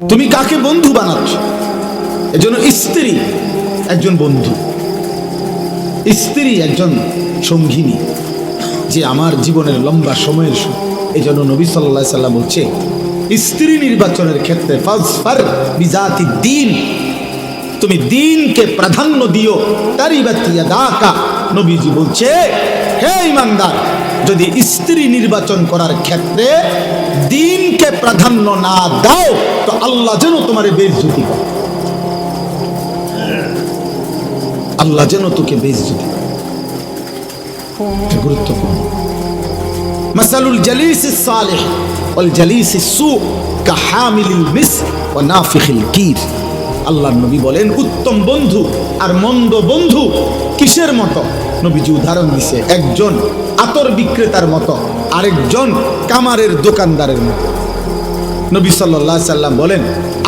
তুমি কাকে বন্ধু বানাচ্ছ? এজন্য স্ত্রী একজন বন্ধু, স্ত্রী একজন সঙ্গিনী, যে আমার জীবনের লম্বা সময়ের। এই জন্য নবী সাল্লাল্লাহু আলাইহি সাল্লাম বলছে, স্ত্রী নির্বাচনের ক্ষেত্রে ফাজফার বিজাতি দ্বীন, তুমি দ্বীনকে প্রাধান্য দিও। তারিবাত ইয়াদাকা, নবীজি বলছে, হে ঈমানদার, যদি স্ত্রী নির্বাচন করার ক্ষেত্রে দ্বীনকে প্রাধান্য না দাও তো আল্লাহ যেন তোমার বেইজ্জতি করে, আল্লাহ যেন তোকে বেইজ্জতি করে। এটা গুরুত্বপূর্ণ। মাসালুল জালিসিস সালিহ ওয়াল জালিসিস সু কাহামিলিল মিসক ওয়া নাফিখিল কির। আল্লাহর নবী বলেন, উত্তম বন্ধু আর মন্দ বন্ধু কিসের মতো? নবীজি উদাহরণ দিছে, একজন আতর বিক্রেতার মতো, আরেকজন কামারের দোকানদারের মতো। নবী সাল্লাল্লাহু আলাইহি সাল্লাম বলেন,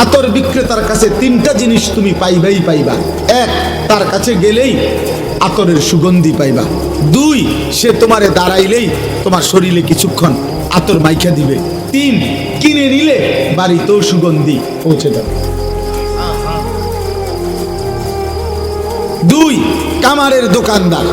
আতর বিক্রেতার কাছে তিনটা জিনিস তুমি পাইবাই পাইবা। এক, তার কাছে গেলেই আতরের সুগন্ধি পাইবা। দুই, সে তোমারে দাঁড়াইলেই তোমার শরীরে কিছুক্ষণ আতর মাইখা দিবে। তিন, কিনে নিলে বাড়িতেও সুগন্ধি পৌঁছে যাবে। দুই, কামারের দোকানদার।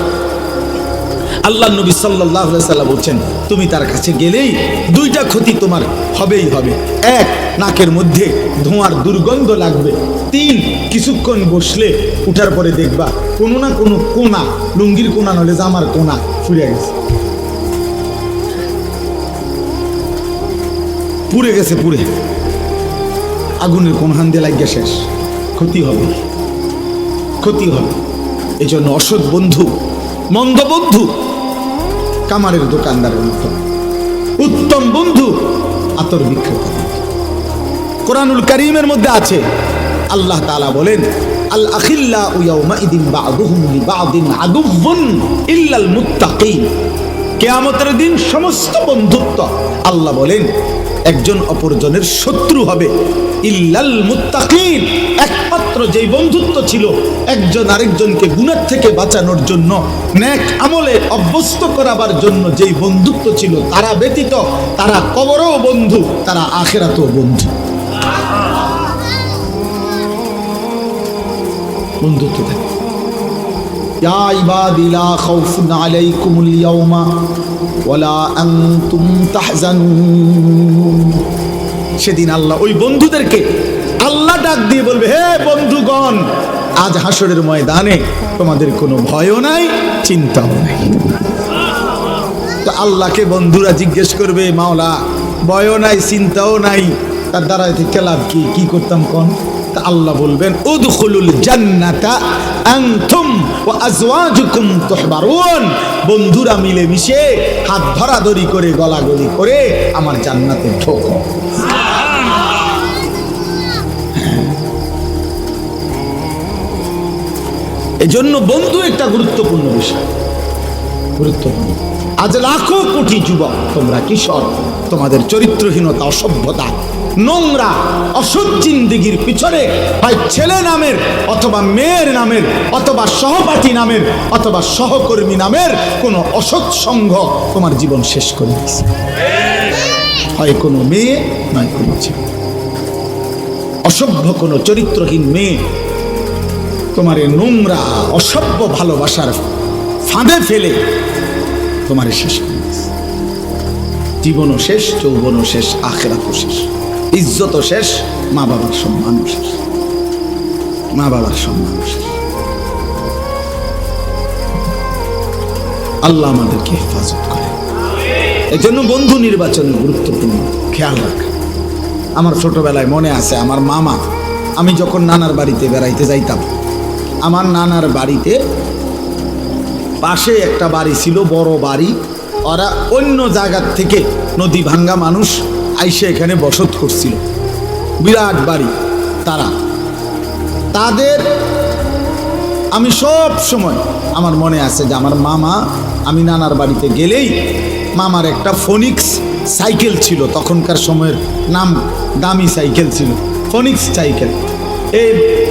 আল্লাহ নবী সাল্লাল্লাহু আলাইহি সাল্লাম বলছেন, তুমি তার কাছে গেলেই দুইটা ক্ষতি তোমার হবেই হবে। এক, নাকের মধ্যে ধোঁয়ার দুর্গন্ধ লাগবে। তিন, কিছুক্ষণ বসলে উঠার পরে দেখবা কোনো না কোনো কোনা, লুঙ্গির কোনা নলে জামার কোনা ফুরে গেছে, পুড়ে গেছে, পুড়ে আগুনের কোন হান দিয়ে লাগিয়ে শেষ। ক্ষতি হবে, ক্ষতি হবে। এই জন্য অসৎ বন্ধু, মন্দ বন্ধু কামারের দোকানদারের মতো, উত্তম বন্ধু আতর বিক্রেতার মতো। কোরআনুল কারীমের মধ্যে আছে, আল্লাহ তাআলা বলেন, আল আখিল্লাউ ইয়াউমাইদিন বা'দুহুম লিবা'দিন আদুউন ইল্লাল মুত্তাকিন। কিয়ামতের দিন সমস্ত বন্ধুত্ব, আল্লাহ বলেন, একজন অপরজনের শত্রু হবে। ইল্লাল মুত্তাকিন, একমাত্র যেই বন্ধুত্ব ছিল একজন আরেকজনকে গুনাহ থেকে বাঁচানোর জন্য, নেক আমলে অভ্যস্ত করাবার জন্য যেই বন্ধুত্ব ছিল, তারা ব্যতীত তারা কবরেও বন্ধু, তারা আখিরাতেও বন্ধু। বন্ধুত্ব থাকে। ইয়া ইবাদি লা খাউফুন আলাইকুমুল ইয়াওমা ওয়ালা আনতুম তাহজানুন। সেদিন আল্লাহ ওই বন্ধুদেরকে আল্লাহ ডাক দিয়ে বলবে, হে বন্ধুগণ, আজ হাসরের ময়দানে তোমাদের কোনো ভয়ও নাই, চিন্তাও নাই। তো আল্লাহকে বন্ধুরা জিজ্ঞেস করবে, মাওলা ভয়ও নাই, চিন্তাও নাই, তার দ্বারা থেকে লাভ কি? কি করতাম কোন? তা আল্লাহ বলবেন, উদখুলুল জান্নাতা আনতুম ওয়া আজওয়াজুকুম তুহবারুন। বন্ধুরা মিলে মিশে হাত ধরাধরি করে গলাগলি করে আমার জান্নাতে ঢোকো। এজন্য বন্ধু একটা গুরুত্বপূর্ণ বিষয়, গুরুত্বপূর্ণ। আজ লাখো কোটি যুবক, তোমরা কিশোর, তোমাদের চরিত্রহীনতা, অসভ্যতা, নোংরা অসৎ জিন্দেগির পিছনে হয় ছেলে নামের অথবা মেয়ের নামের অথবা সহপাঠী নামের অথবা সহকর্মী নামের কোনো অসৎ সঙ্গ তোমার জীবন শেষ করে দিচ্ছে। হয় কোনো মেয়ে, নয় কোনো ছেলে। অসভ্য কোনো চরিত্রহীন মেয়ে তোমার নোংরা অসভ্য ভালোবাসার ফাঁদে ফেলে তোমার শেষ করে দিচ্ছে। জীবনও শেষ, যৌবনও শেষ, আখিরাতও শেষ, ইজ্জতও শেষ, মা বাবার সম্মানও শেষ, মা বাবার সম্মানও শেষ। আল্লাহ আমাদেরকে হেফাজত করে। এই জন্য বন্ধু নির্বাচনে গুরুত্বপূর্ণ খেয়াল রাখা। আমার ছোটবেলায় মনে আছে, আমার মামা, আমি যখন নানার বাড়িতে বেড়াইতে যাইতাম, আমার নানার বাড়িতে পাশে একটা বাড়ি ছিল, বড় বাড়ি। ওরা অন্য জায়গার থেকে নদী ভাঙ্গা মানুষ আইসে এখানে বসত করছিল, বিরাট বাড়ি। তাদের আমি সব সময় আমার মনে আছে যে আমার মামা, আমি নানার বাড়িতে গেলেই মামার একটা ফোনিক্স সাইকেল ছিল, তখনকার সময়ের নাম দামি সাইকেল ছিল, ফোনিক্স সাইকেল। এই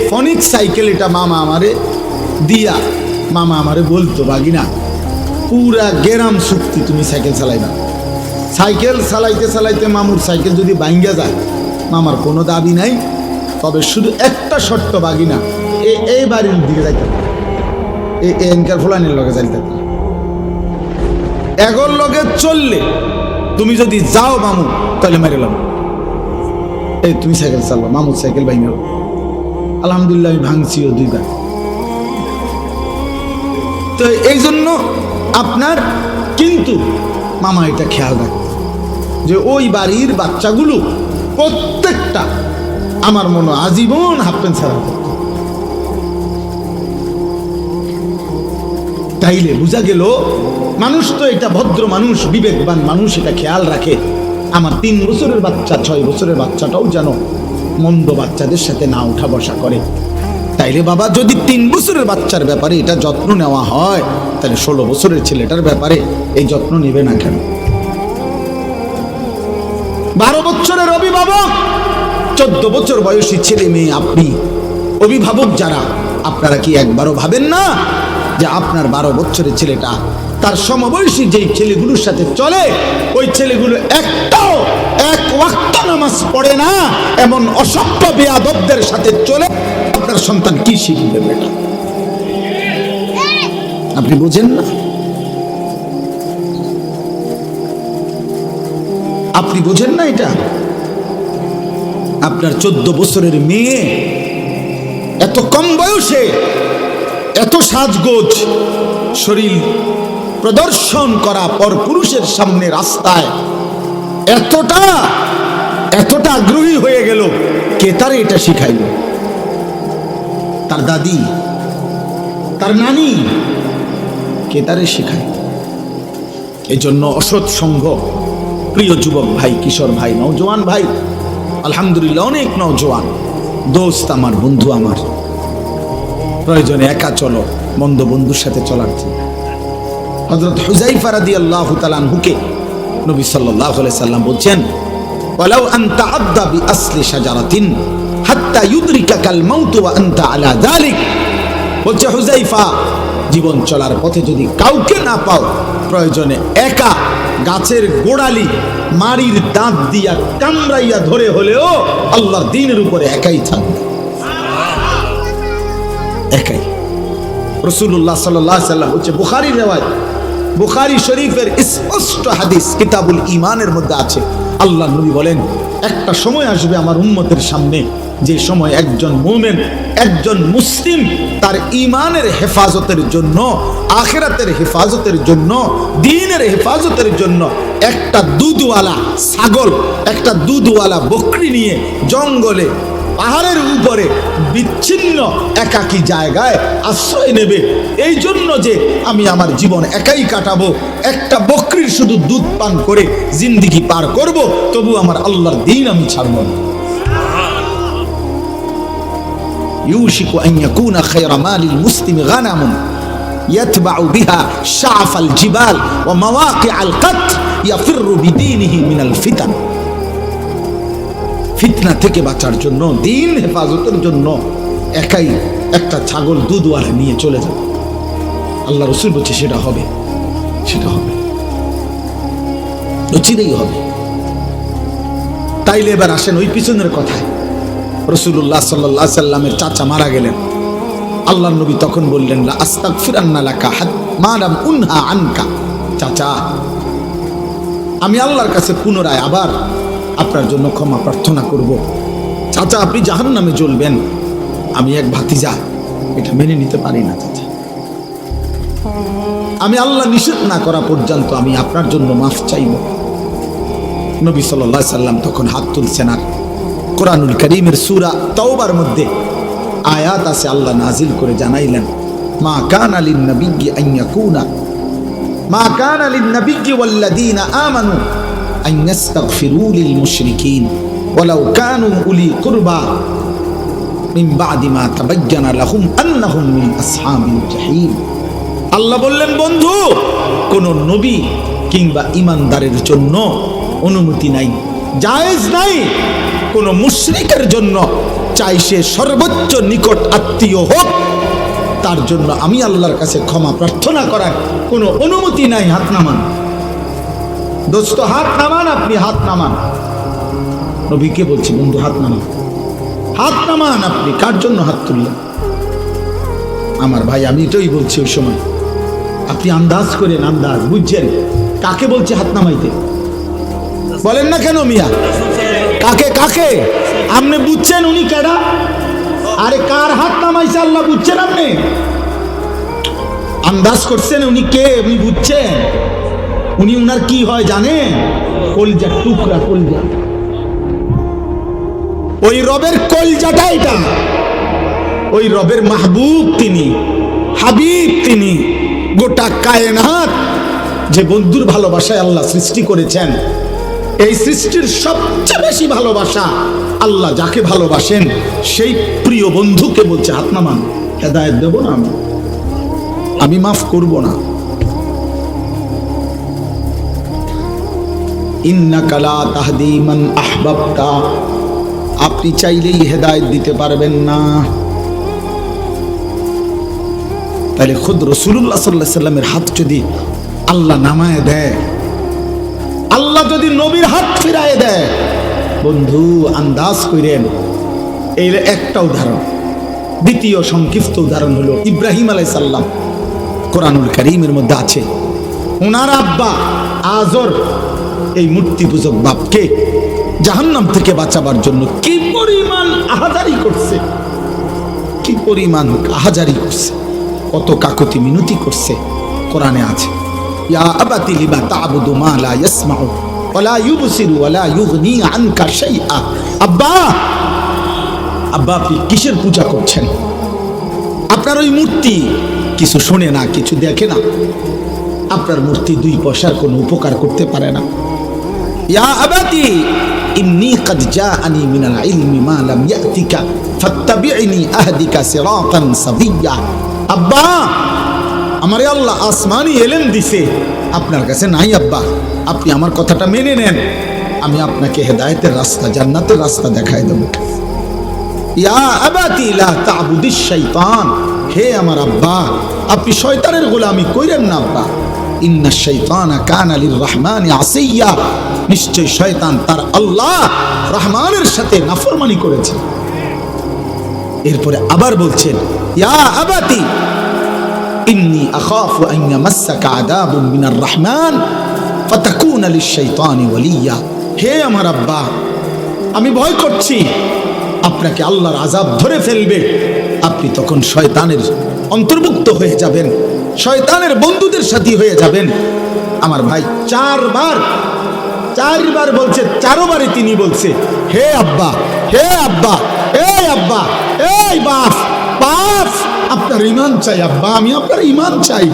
ফোনিক্স সাইকেল এটা মামা আমারে দিয়া, মামা আমারে বলতো, বাগিনা পুরা গেরাম চুক্তি তুমি সাইকেল চালাইবা। সাইকেল চালাইতে চালাইতে মামুর সাইকেল যদি ভাঙ্গা যায় মামার কোনো দাবি নাই, তবে শুধু একটা শর্ত বাগিনা, এই বাড়ির দিকে যাইতে এনকার ফুলানির লগে যাইতে এগোর লগে চললে তুমি যদি যাও মামু তাহলে মেরেলাম। এই তুমি সাইকেল চালবা, মামুর সাইকেল বাইনে। আলহামদুলিল্লাহ আমি ভাঙছিও 2 বার। তো এই জন্য আপনার কিন্তু মামা এটা খেয়াল রাখত যে ওই বাড়ির বাচ্চাগুলো প্রত্যেকটা আমার মনে আজীবন হাফ প্যান্ট ছাড়া করত। তাইলে বোঝা গেল মানুষ তো এটা ভদ্র মানুষ, বিবেকবান মানুষ, এটা খেয়াল রাখে আমার 3 বছরের বাচ্চা 6 বছরের বাচ্চাটাও যেন মন্দ বাচ্চাদের সাথে না উঠা বসা করে। তাইলে বাবা যদি 3 বছরের বাচ্চার ব্যাপারে এটা যত্ন নেওয়া হয়, তাহলে 16 বছরের ছেলেটার ব্যাপারে এই যত্ন নেবে না কেন? 12 বছরের অভিভাবক, 14 বছর বয়সী ছেলে মেয়ে, আপনি অভিভাবক যারা, আপনারা কি একবারও ভাবেন না যে আপনার 12 বছরের ছেলেটা তার সমবয়সী যেই ছেলেগুলোর সাথে চলে, ওই ছেলেগুলো একটাও 1 ওয়াক্ত নামাজ পড়ে না এমন অসভ্য বেয়াদবদের সাথে চলে, আপনার সন্তান কি শিখবে বেটা? আপনি বুঝেন না? আপনি বুঝেন না এটা? আপনার 14 বছরের মেয়ে এত কম বয়সে এত সাজগোজ শরীর প্রদর্শন করা পর পুরুষের সামনে রাস্তায় এতটা আগ্রহী হয়ে গেল, কে তারে এটা শিখাইল? তার দাদি, তার নানি, কে তারে শিখায়? এই জন্য অসৎ সঙ্গ, প্রিয় যুবক ভাই, কিশোর ভাই, নওজোয়ান ভাই, আলহামদুলিল্লাহ অনেক নওজোয়ান দোস্ত আমার, বন্ধু আমার, প্রয়োজনে একা চলো, মন্দ বন্ধুর সাথে চলার চেয়ে। হযরত হুযায়ফা রাদিয়াল্লাহু তাআলা আনহুকে নবী সাল্লাল্লাহু আলাইহি সাল্লাম বলছেন, ওয়ালাউ আনতা আদা বিআসলি শাজারাতিন হাত্তা ইউদরিকাকাল মাউত ওয়া আনতা আলা যালিক। বলছে হুযায়ফা, জীবন চলার পথে যদি কাউকে না পাও, প্রয়োজনে একা গাছের গোড়ালি মারির দাঁত দিয়া কামড়াইয়া ধরে হলেও আল্লাহর দ্বীনের উপরে একাই থাকবে, একাই। রাসূলুল্লাহ সাল্লাল্লাহু আলাইহি সাল্লাম হচ্ছে বুখারীর রিওয়ায়াত, বুখারী শরীফের স্পষ্ট হাদিস কিতাবুল ঈমানের মধ্যে আছে। আল্লাহর নবী বলেন, একটা সময় আসবে আমার উম্মতের সামনে, যে সময় একজন মুমিন, একজন মুসলিম তার ঈমানের হেফাজতের জন্য, আখিরাতের হেফাজতের জন্য, দ্বীনের হেফাজতের জন্য একটা দুধওয়ালা ছাগল, একটা দুধওয়ালা বকরি নিয়ে জঙ্গলে পাহাড়ের উপরে বিচ্ছিন্ন একাকী জায়গায় আশ্রয় নেবে, এই জন্য যে আমি আমার জীবন একাই কাটাবো, একটা বকরির শুধু দুধ পান করে জিন্দেগি পার করব, তবু আমার আল্লাহর দ্বীন আমি ছাড়ব না। ইউশিকু আন ইয়াকুনা খায়রা মালিল মুসলিমি গানামুন ইয়াতবাউ বিহা শাআফাল জিবাল ওয়া মাওয়াকিআল কাত ইয়াফিরু বিদীনিহি মিনাল ফিতান। ফিতনা থেকে বাঁচার জন্য, দ্বীন হেফাজতের জন্য একাই একটা ছাগল দুধওয়ালা নিয়ে চলে যাবে। আল্লাহ রাসূল বলছে সেটা হবে, সেটা হবে, চিরেই হবে। তাইলে এবার আসেন ওই পিছনের কথায়। রাসূলুল্লাহ সাল্লাল্লাহু আলাইহি সাল্লামের চাচা মারা গেলেন। আল্লাহর নবী তখন বললেন, লা আস্তাগফিরান্না লাকা মা লাম উনহা আনকা। চাচা, আমি আল্লাহর কাছে পুনরায় আবার আপনার জন্য ক্ষমা প্রার্থনা করব। চাচা, আপনি জাহান্নামে জ্বলবেন, আমি এক ভাতিজা, এটা মেনে নিতে পারি না চাচা। আমি আল্লাহ নিষেধ না করা পর্যন্ত আমি আপনার জন্য মাফ চাইব। নবী সাল্লাল্লাহু আলাইহি সাল্লাম তখন হাত তুলছেন, আর কোরআনুল কারীমের সূরা তাওবার মধ্যে আয়াত আছে, আল্লাহ নাজিল করে জানাইলেন, মা কানা লিন নাবিয়্যি আন ইয়াকুনা মা কানা লিন নাবিয়্যি ওয়াল্লাযীনা আমানু আন ইস্তাগফিরু লিল মুশরিকিন ওয়ালাউ কানু উলি কুরবা মিন বাদি মা তাবায়্যানা লাহুম আন্নাহুম মিন আসহাবিল জাহিম। আল্লাহ বললেন, বন্ধু, কোন নবী কিংবা ঈমানদারের জন্য অনুমতি নাই, জায়েজ নাই কোন মুশরিকের জন্য, চাই সে সর্বোচ্চ নিকট আত্মীয় হোক, তার জন্য আমি আল্লাহর কাছে ক্ষমা প্রার্থনা করার কোনো অনুমতি নাই। হাত নামান দোস্ত, হাত নামান, আপনি হাত নামান। নবীকে বলছি, বন্ধু হাত নামান, হাত নামান। আপনি কার জন্য হাত তুললেন? আমার ভাই, আমি এটাই বলছি ওই সময়, আপনি আন্দাজ করেন, আন্দাজ বুঝছেন কাকে বলছে হাত নামাইতে? বলেন না কেন মিয়া, কাকে কাকে? আপনি বুঝছেন উনি কেডা? আরে কার হাত নামাইছে আল্লাহ বুঝছেন? আপনি আন্দাজ করছেন উনি কে? উনি বুঝছেন উনি উনার কি হয় জানেন? কলজা টুকরা, কলজা। ওই রবের কলজাটা এটা, ওই রবের মাহবুব তিনি, হাবিব তিনি। গোটা কায়নাত যে বন্ধুর ভালোবাসায় আল্লাহ সৃষ্টি করেছেন, এই সৃষ্টির সবচেয়ে বেশি ভালোবাসা আল্লাহ যাকে ভালোবাসেন সেই প্রিয় বন্ধুকে বলছে হাত নামান। হেদায়েত দেব না আমি মাফ করব না। ইন্নাকা লা তাহদি মান আহবাবতা, আপনি চাইলেই হেদায়েত দিতে পারবেন না। তাহলে খুদ রাসূলুল্লাহ সাল্লাল্লাহু আলাইহি সাল্লামের হাত যদি আল্লাহ নামায় দেয়, আল্লাহ যদি নবীর হাত ফিরায় দেয়, বন্ধু আন্দাজ করেন। এই একটা উদাহরণ। দ্বিতীয় সংক্ষিপ্ত উদাহরণ হলো ইব্রাহিম আলাইহিস সালাম। কোরআনুল কারীমের মধ্যে আছে, ওনার আব্বা আজর এই মূর্তি পূজক বাপকে জাহান্নাম থেকে বাঁচাবার জন্য কি পরিমাণ আহাজারি করছে, কি পরিমাণ আহাজারি করছে, কত কাকুতি মিনতি করছে। কোরআনে আছে, ইয়া আবাতি লিমা তা'বুদু মা লা ইয়াসমাউ ওয়া লা ইউবসিরু ওয়া লা ইউগনি আনকা শাইআ। আব্বা, আব্বা আপনি কিসের পূজা করছেন? আপনার ওই মূর্তি কিছু শোনে না, কিছু দেখে না। আপনার মূর্তি দুই পয়সার কোনো উপকার করতে পারে না। ইয়া আবাতি ইন্নী ক্বাদ জাআনি মিনাল ইলমি মা লাম ইয়াতিকা ফাত্তাবি'নি আহদিকা সিরাতান সাবিয়্যা। আব্বা, আমারে আল্লাহ আসমানি ইলম দিছে, আপনার কাছে নাই। আব্বা আপনি আমার কথাটা মেনে নেন, আমি আপনাকে হেদায়েতের রাস্তা, জান্নাতের রাস্তা দেখাই দেব। ইয়া আবাতি লা তা'বুদিশ শাইতান, হে আমার আব্বা আপনি শয়তানের গোলামি কইরেন না। আব্বা ইন্নাশ শাইতানা কানা লির রহমানি আসিয়া, নিশ্চয় শয়তান তার আল্লাহ রহমানের সাথে নাফরমানি করেছে। এরপরে আবার বলছেন, ইয়া আবাতি ইন্নী আখাফু আন ইয়ামাসসাকা আযাবুন মিনার রহমান ফাতাকুনা লিশ শাইতানি ওয়ালিয়া। হে আমার আব্বা, আমি ভয় করছি আপনাকে আল্লাহর আযাব ধরে ফেলবে, আপনি তখন শয়তানের অন্তর্ভুক্ত হয়ে যাবেন, শয়তানের বন্ধুদের সাথী হয়ে যাবেন। আমার ভাই চারবার বলছে, চারবারে তিনি বলছে, হে আব্বা, হে আব্বা, এই আব্বা, এই বাপ, বাপ আপনার ঈমান চাই আব্বা, আমি আপনার ঈমান চাই,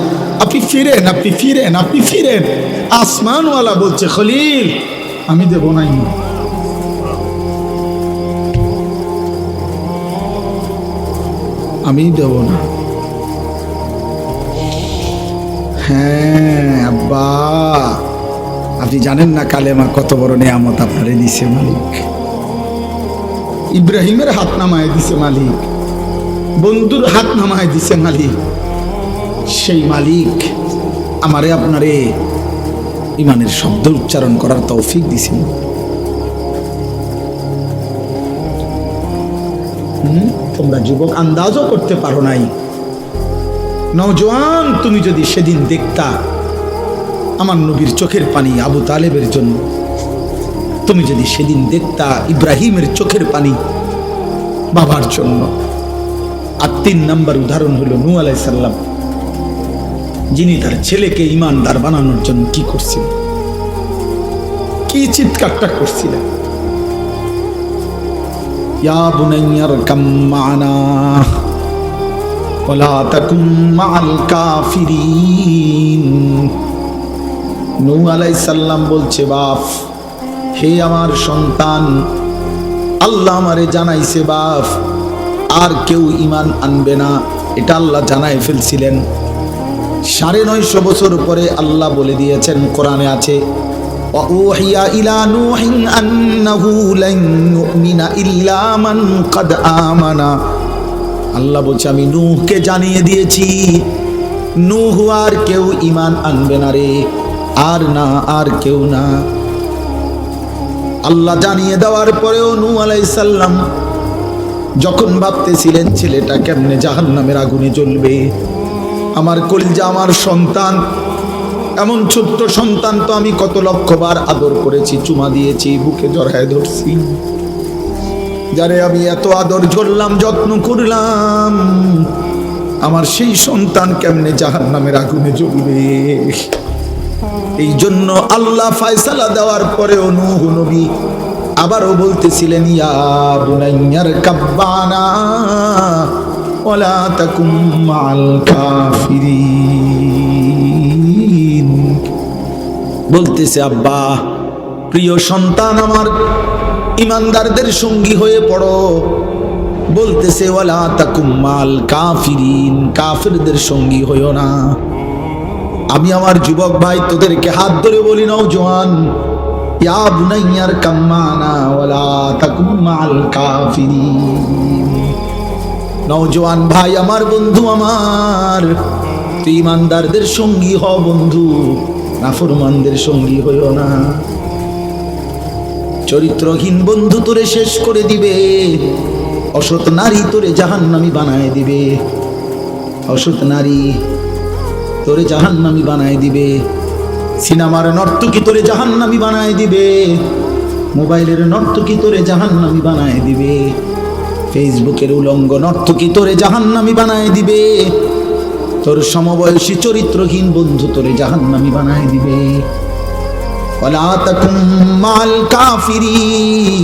আপনি ফিরেন, আপনি ফিরেন, আপনি ফিরেন। আসমানওয়ালা বলছে, খলিল আমি দেব না ঈমান। আমি দেব না। হ্যাঁ আব্বা, আপনি জানেন না কালেমা কত বড় নেয়ামত আপনারে দিছে মালিক। ইব্রাহিমের হাত নামায় দিছে মালিক, বন্ধুর হাত নামায় দিছে মালিক। সেই মালিক আমারে আপনারে ইমানের শব্দ উচ্চারণ করার তৌফিক দিছেন। তোমরা যুবক আন্দাজও করতে পারো নাই। নওজোয়ান, তুমি যদি সেদিন দেখতা আমার নবীর চোখের পানি আবু তালেবের জন্য, তুমি যদি সেদিন দেখতা ইব্রাহিমের চোখের পানি বাবার জন্য। আর 3 নম্বর উদাহরণ হলো নূহ আলাইহিস সালাম, যিনি তার ছেলেকে ঈমানদার বানানোর জন্য কি করছিলেন, কি চিৎকারটা করছিলেন। ইয়া বুনাইয়া রকাম মা'না ওয়ালা তাকুম মা'আল কাফিরিন। নূহ আলাইহিস সালাম বলছে, বাপ হে আমার সন্তান, আল্লাহ আমারে জানাইছে বাপ আর কেউ ঈমান আনবে না, এটা আল্লাহ জানাই ফেলছিলেন। 950 বছর পরে আল্লাহ বলে দিয়েছেন, কোরআনে আছে, ওয়াউহিয়া ইলা নূহিন আন্নাহু লান ইউমিনা ইল্লা মান ক্বাদ আমানা। আল্লাহ বলছে, আমি নূহকে জানিয়ে দিয়েছি নূহ আর কেউ ঈমান আনবে না রে, আর না, আর কেউ না। আল্লাহ জানিয়ে দেওয়ার পরেও নূহ আলাইহিস সালাম যখন ভাবতেছিলেন ছেলেটা কেমনে জাহান্নামের আগুনে জ্বলবে, আমার কলিজা, আমার সন্তান, এমন ছোট্ট সন্তান তো আমি কত লক্ষবার আদর করেছি, চুমা দিয়েছি, বুকে জড়ায় ধরছি, যারে আমি এত আদর করলাম, যত্ন করলাম, আমার সেই সন্তান কেমনে জাহান্নামের আগুনে জ্বলবে। এই জন্য আল্লাহ ফয়সালা দেওয়ার পরেও নূহ নবী আবারও বলতেছিলেন, ইয়া বুনাইয়ার কাব্বানা ওয়ালা তাকুম মাল কাফিরিন। বলতেছে, আব্বা, প্রিয় সন্তান আমার, ইমানদারদের সঙ্গী হয়ে পড়ো। বলতেছে, ওয়ালা তাকুম মাল কাফিরিন, কাফিরদের সঙ্গী হইও না। আমি আমার যুবক ভাই তোদেরকে হাত ধরে বলি, নওজোয়ান, ইয়া বুনাইয়ার কাম্মানা ওয়ালা তাকুম মাল কাফিরিন। নওজোয়ান ভাই আমার, বন্ধু আমার, তুই ইমানদারদের সঙ্গী হ বন্ধু, নাফরমানদের সঙ্গী হইও না। চরিত্রহীন বন্ধু তোরে শেষ করে দিবে, অসৎ নারী তোরে জাহান্নামী বানায় দিবে, অসৎ নারী তোরে জাহান্নামী বানায় দিবে, সিনেমার নর্তকী তোরে জাহান্নামী বানায় দিবে, মোবাইলের নর্তকী তোরে জাহান্নামী বানায় দিবে, ফেসবুকের উলঙ্গ নর্তকী তোরে জাহান্নামী বানায় দিবে, তোর সমবয়সী চরিত্রহীন বন্ধু তোরে জাহান্নামী বানায় দিবে। ওয়ালা তাকুম মাল কাফিরিন।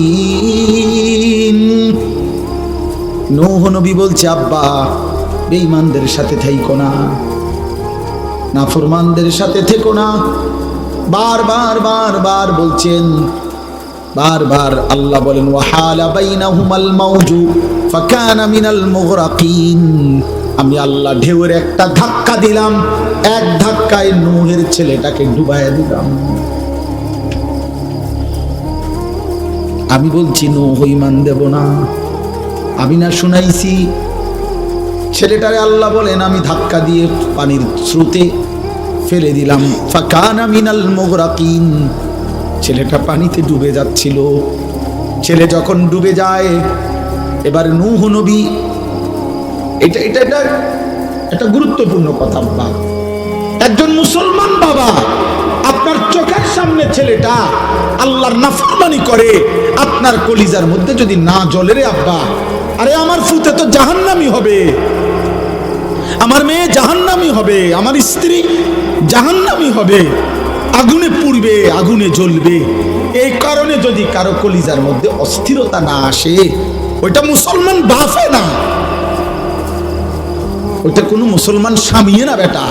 নূহ নবী বলছে, আব্বা, বেঈমানদের সাথে থাইকো না, নাফরমানদের সাথে থেকো না। বারবার বারবার বলছেন, বারবার আল্লাহ বলেন, ওয়াহালা বাইনাহুমাল মাউজু ফাকানা মিনাল মুগরাকিন। আমি আল্লাহ ঢেউয়ের একটা ধাক্কা দিলাম, এক ধাক্কায় নূহের ছেলেটাকে ডুবাইয়া দিলাম। আমি বলছি নূহ ঈমান দেব না, আমি না শুনাইছি। ছেলেটারে আল্লাহ বলেন, আমি ধাক্কা দিয়ে পানির স্রোতে ফেলে দিলাম, ফাকানা মিনাল মুগরাকিন। ছেলেটা পানিতে ডুবে যাচ্ছিল। ছেলে যখন ডুবে যায়, এবার নূহ নবী, এটা এটা এটা একটা গুরুত্বপূর্ণ কথা। বাবা, একজন মুসলমান বাবা, আপনার চোখের সামনে ছেলেটা আল্লাহর নাফরমানি করে, আপনার কলিজার মধ্যে যদি না জ্বলে রে আব্বা, আরে আমার ফুতে তো জাহান্নামী হবে, আমার মেয়ে জাহান্নামী হবে, আমার স্ত্রী জাহান্নামী হবে, আগুনে পুড়বে, আগুনে জ্বলবে। এই কারণে যদি কারো কলিজার মধ্যে অস্থিরতা না আসে, ওইটা মুসলমান বাফে না, ওইটা কোনো মুসলমান স্বামীয়ে না। বেটা,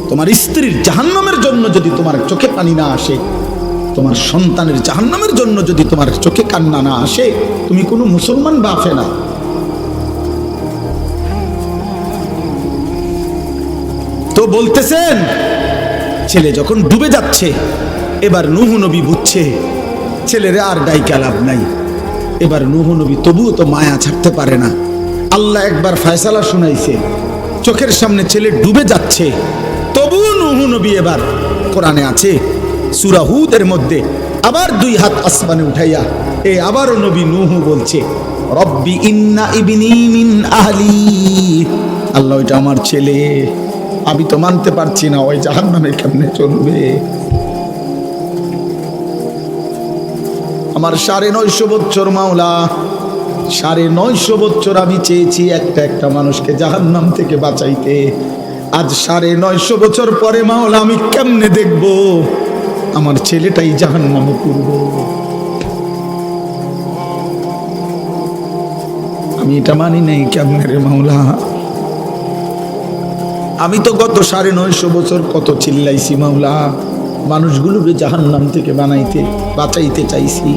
তোমার স্ত্রীর জাহান্নামের জন্য যদি তোমার চোখে পানি না আসে, তোমার সন্তানের জাহান্নামের জন্য যদি তোমার চোখে কান্না না আসে, তুমি কোনো মুসলমান বাফে না। তো বলতেছেন, ছেলে যখন ডুবে যাচ্ছে, এবার নূহ নবী বুঝছে ছেলেরে আর ডাইকা লাভ নাই। এবার নূহ নবী তবুও তো মায়া ছাড়তে পারে না। আল্লাহ একবার ফয়সালা শুনাইছে, চোখের সামনে ছেলে ডুবে যাচ্ছে, তবুও নূহ নবী, এবার কোরআনে আছে সূরা হুদের মধ্যে, আবার দুই হাত আসমানে উঠাইয়া আবারও নবী নূহ বলছে, রব্বি ইন্না ইবনি মিন আহলি। আল্লাহ, ওইটা আমার ছেলে, আমি তো মানতে পারছি না, ওই জাহান্নামে কেমনে চলবে। আমার 950 বছর মাওলা, 950 বছর আমি চেয়েছি একটা মানুষকে জাহান্নাম থেকে বাঁচাইতে। আজ 950 বছর পরে মাওলা, আমি কেমনে দেখব আমার ছেলেটাই জাহান্নামে পড়বে। আমি এটা মানি নাই, কেমনে রে মাওলা। আমি তো গত 950 বছর কত চিল্লাইছি মাওলা, মানুষগুলোকে জাহান্নাম থেকে বাঁচাইতে চাইছি।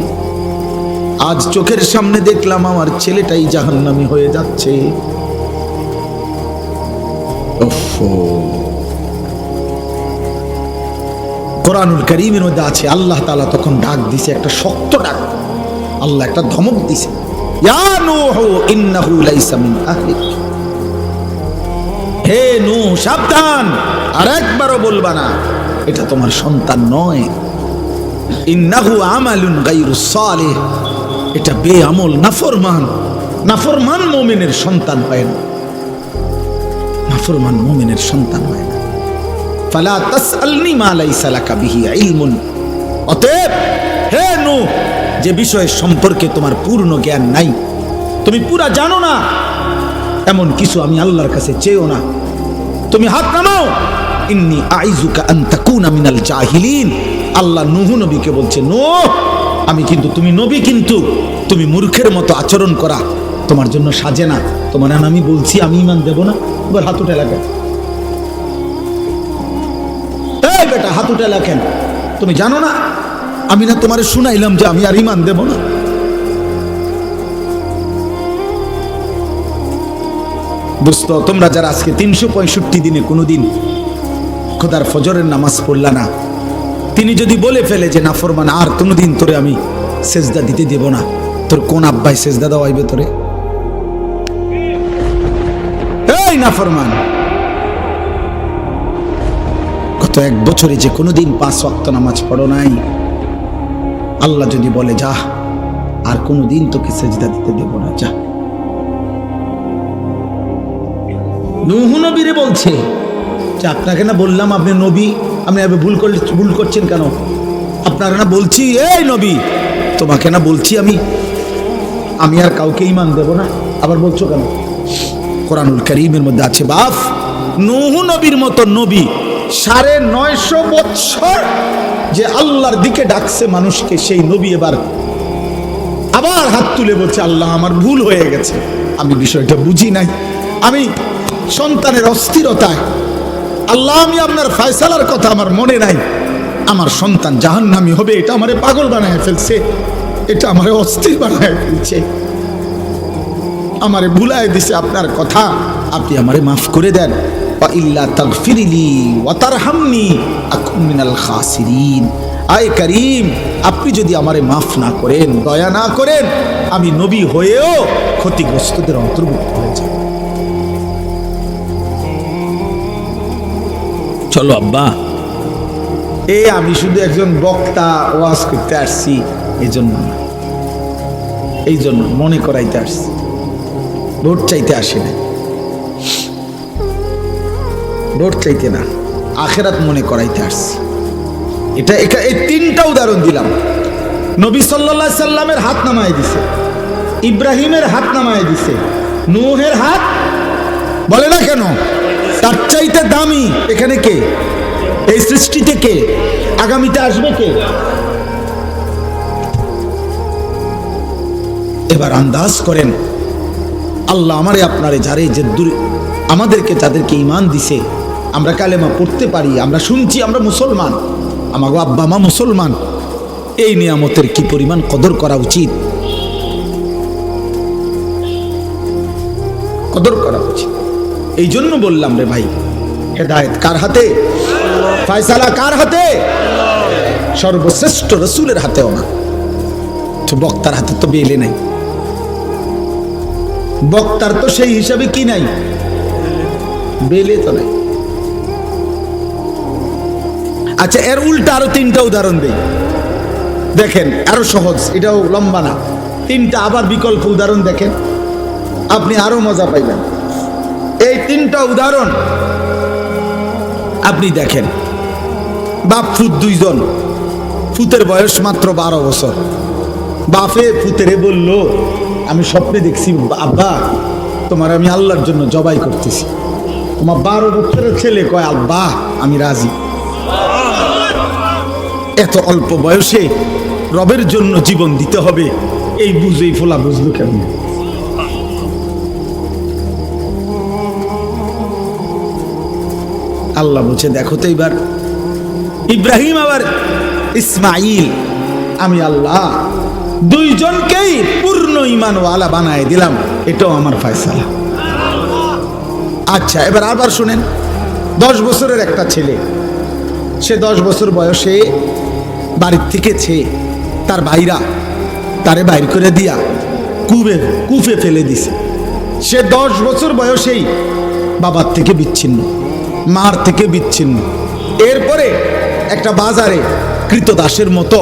আজ চোখের সামনে দেখলাম আমার ছেলেটাই জাহান্নামী হয়ে যাচ্ছে। কোরআনুল কারীমের মধ্যে আছে, আল্লাহ তাআলা তখন ডাক দিছে, একটা শক্ত ডাক। আল্লাহ একটা ধমক দিছে, ইয়া নূহ ইন্নাহু লাইসা মিন আহলিক। হে নূহ, সাবধান, আর একবারও বলবা না এটা তোমার সন্তান নয়। ইন্নাহু আমালুন গায়রুস সালিহ, এটা বেআমল নাফরমান। নাফরমান মুমিনের সন্তান হয় না, নাফরমান মুমিনের সন্তান হয় না। ফালা তাসআলনি মা লাইসা লাকা বিহি ইলমুন, অতএব হে নূহ, যে বিষয় সম্পর্কে তোমার পূর্ণ জ্ঞান নাই, তুমি পুরা জানো না, এমন কিছু আমি আল্লাহর কাছে চেয়েও না। তুমি হাত নামাও। ইন্নী আইযুকা আন তাকুনা মিনাল জাহিলিন, আল্লাহ নূহ নবীকে বলছে, নূহ আমি কিন্তু, তুমি নবী কিন্তু তুমি মূর্খের মতো আচরণ করা তোমার জন্য সাজে না। তোমার আমি বলছি আমি ঈমান দেব না, এবার হাত উঠে লাগেন। এই বেটা হাত উঠে লাগেন, তুমি জানো না আমি না তোমারে শুনাইলাম যে আমি আর ঈমান দেব না। বুঝতো তোমরা যারা আজকে 365 দিনে কোনোদিন খোদার ফজরের নামাজ পড়লা না, তিনি যদি বলে ফেলে যে নাফরমান আর কোনোদিন তোরে আমি সেজদা দিতে দেব না, তোর কোন আব্বাই সেজদা দেওয়াইবে তোরে? এই নাফরমান, গত 1 বছরে যে কোনোদিন 5 ওয়াক্ত নামাজ পড়ো নাই, আল্লাহ যদি বলে যা আর কোনোদিন তোকে সেজদা দিতে দেব না, যা। নূহ নবীরে বলছে যে আপনাকে না বললাম আপনি নবী, আপনি ভুল করছেন কেন? আপনারা না বলছি, এই নবী তোমাকে না বলছি আমি আর কাউকে ঈমান দেব না, আবার বলছো কেন? কোরআনুল কারীমের মধ্যে আছে, বাপ নূহ নবীর মতো নবী 950 বছর যে আল্লাহর দিকে ডাকছে মানুষকে, সেই নবী এবার আবার হাত তুলে বলছে আল্লাহ আমার ভুল হয়ে গেছে, আমি বিষয়টা বুঝি নাই, আমি সন্তানের অস্থিরতায়, আল্লাহ আমি আপনার ফয়সালার কথা আমার মনে নাই, আমার সন্তান জাহান্নামী হবে, এটা আমারে পাগল বানায় ফেলছে, এটা আমারে অস্থির বানায় ফেলছে, আমারে ভুলায় দিছে আপনার কথা, আপনি আমারে মাফ করে দেন। ওয়া ইল্লা তাগফিরলি ওয়া তারহামনি আকুন মিনাল খাসিরিন, আয় করিম আপনি যদি আমারে মাফ না করেন, দয়া না করেন, আমি নবী হয়েও ক্ষতিগ্রস্তদের অন্তর্ভুক্ত হয়ে যাব। চলো আব্বা, আমি শুধু একজন বক্তা ওয়াজ করতে আসছি, এই জন্য না, এই জন্য মনে করাইতে আসছি, ভোট চাইতে আসি না, ভোট চাইতে না, আখেরাত মনে করাইতে আসছি। এটা এই 3টা উদাহরণ দিলাম। নবী সাল্লাল্লাহু আলাইহি সাল্লামের হাত নামায় দিছে, ইব্রাহিমের হাত নামায় দিছে, নূহের হাত বলে না কেন? তার চাইতে দামি এখানে কে? এই সৃষ্টিতে কে? আগামীতে আসবে কে? এবার আন্দাজ করেন, আল্লাহ আমারে আপনারে যারে যে আমাদেরকে যাদেরকে ঈমান দিছে, আমরা কালেমা পড়তে পারি, আমরা শুনছি আমরা মুসলমান, আমাগো আব্বা মা মুসলমান, এই নিয়ামতের কি পরিমাণ কদর করা উচিত, কদর করা উচিত। এই জন্য বললাম রে ভাই, হেদায়েত কার হাতে? ফয়সালা কার হাতে? সর্বশ্রেষ্ঠ রাসূলের হাতেও না, তো বক্তার হাতে তো বেলে নাই, বক্তার তো সেই হিসাবে কি নাই, বেলে তো নাই। আচ্ছা, এর উল্টা আরো 3টা উদাহরণ দেই, দেখেন আরো সহজ, এটাও লম্বা না, 3টা আবার বিকল্প উদাহরণ দেখেন, আপনি আরো মজা পাইবেন। এই 3টা উদাহরণ আপনি দেখেন, বাপ ফুত 2 জন, ফুতের বয়স মাত্র 12 বছর, বাপে ফুতেরে বলল আমি স্বপ্নে দেখছি আব্বা তোমার আমি আল্লাহর জন্য জবাই করতেছি, তোমার 12 বছরের ছেলে কয় আব্বা আমি রাজি। এত অল্প বয়সে রবের জন্য জীবন দিতে হবে, এই বুঝেই ফোলা বুঝলো কেমন? আল্লাহ বলছে দেখো তো এবার ইব্রাহিম আবার ইসমাইল, আমি আল্লাহ 2 জনকেই পূর্ণ ঈমানওয়ালা বানায় দিলাম, এটাও আমার ফয়সালা। আচ্ছা, এবার আবার শুনেন, 10 বছরের একটা ছেলে, সে 10 বছর বয়সে বাড়ির থেকে তার ভাইরা তারে বাইর করে দিয়া কুফে ফেলে দিছে। সে 10 বছর বয়সেই বাবার থেকে বিচ্ছিন্ন, মার থেকে বিচ্ছিন্ন, এরপরে একটা বাজারে কৃতদাসের মতো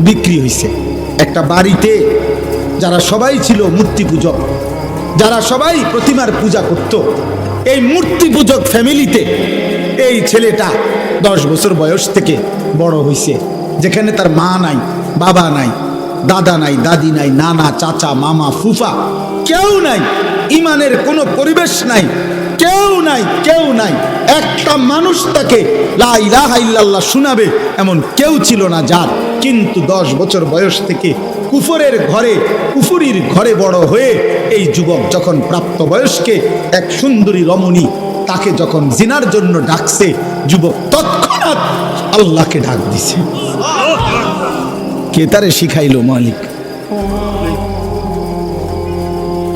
বিক্রি হয়েছে। একটা বাড়িতে যারা সবাই ছিল মূর্তি পূজক, যারা সবাই প্রতিমার পূজা করত, এই মূর্তি পূজক ফ্যামিলিতে এই ছেলেটা 10 বছর বয়স থেকে বড় হয়েছে, যেখানে তার মা নাই, বাবা নাই, দাদা নাই, দাদি নাই, নানা, চাচা, মামা, ফুফা, কেউ নাই, ইমানের কোনো পরিবেশ নাই, কেউ নাই, কেউ নাই। একটা মানুষ তাকে লা ইলাহা ইল্লাল্লাহ শোনাবে এমন কেউ ছিল না যার। কিন্তু 10 বছর বয়স থেকে কুফরের ঘরে, কুফুরির ঘরে বড় হয়ে এই যুবক যখন প্রাপ্তবয়স্কে এক সুন্দরী রমণী তাকে যখন জিনার জন্য ডাকছে, যুবক তৎক্ষণাৎ আল্লাহকে ডাক দিছে। কে তারে শিখাইলো? মালিক।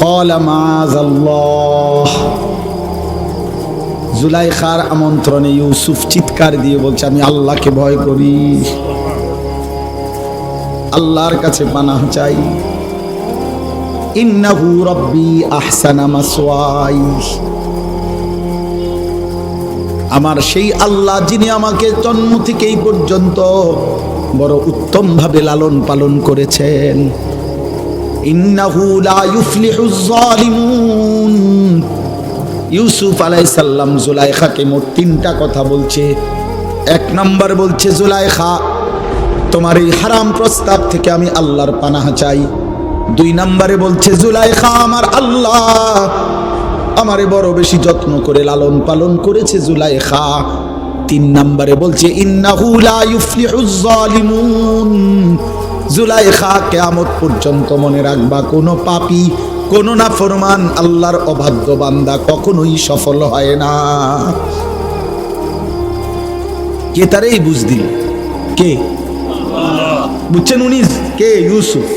ক্বালা মাযাল্লাহ। জুলাইখার আমন্ত্রণে ইউসুফ চিৎকার দিয়ে বলছে, আমি আল্লাহকে ভয় করি, আল্লাহর কাছে পানাহ চাই। ইন্নাহু রাব্বি আহসানা মাসওয়াই। আমার সেই আল্লাহ যিনি আমাকে জন্ম থেকে এই পর্যন্ত বড় উত্তম ভাবে লালন পালন করেছেন। ইন্নাহু লা ইউফলিহুজ যালিমুন। ইউসুফ আলাইহিস সালাম জুলাইখাকে মোট 3টা কথা বলছে। 1 নাম্বার বলছে, জুলাইখা তোমার এই হারাম প্রস্তাব থেকে আমি আল্লাহর পানাহ চাই। 2 নম্বরে বলছে, জুলাইখা আমার আল্লাহ আমারে বড় বেশি যত্ন করে লালন পালন করেছে জুলাইখা। 3 নম্বরে বলছে, ইন্নাহু লা ইউফলিহুজ যালিমুন। জুলাইখা কিয়ামত পর্যন্ত মনে রাখবা, কোনো পাপী, কোনো নাফরমান আল্লাহর অবাধ্য বান্দা কখনোই সফল হয় না। কে তারেই বুঝ দিল? কে বুঝছেন? উনি কে? ইউসুফ।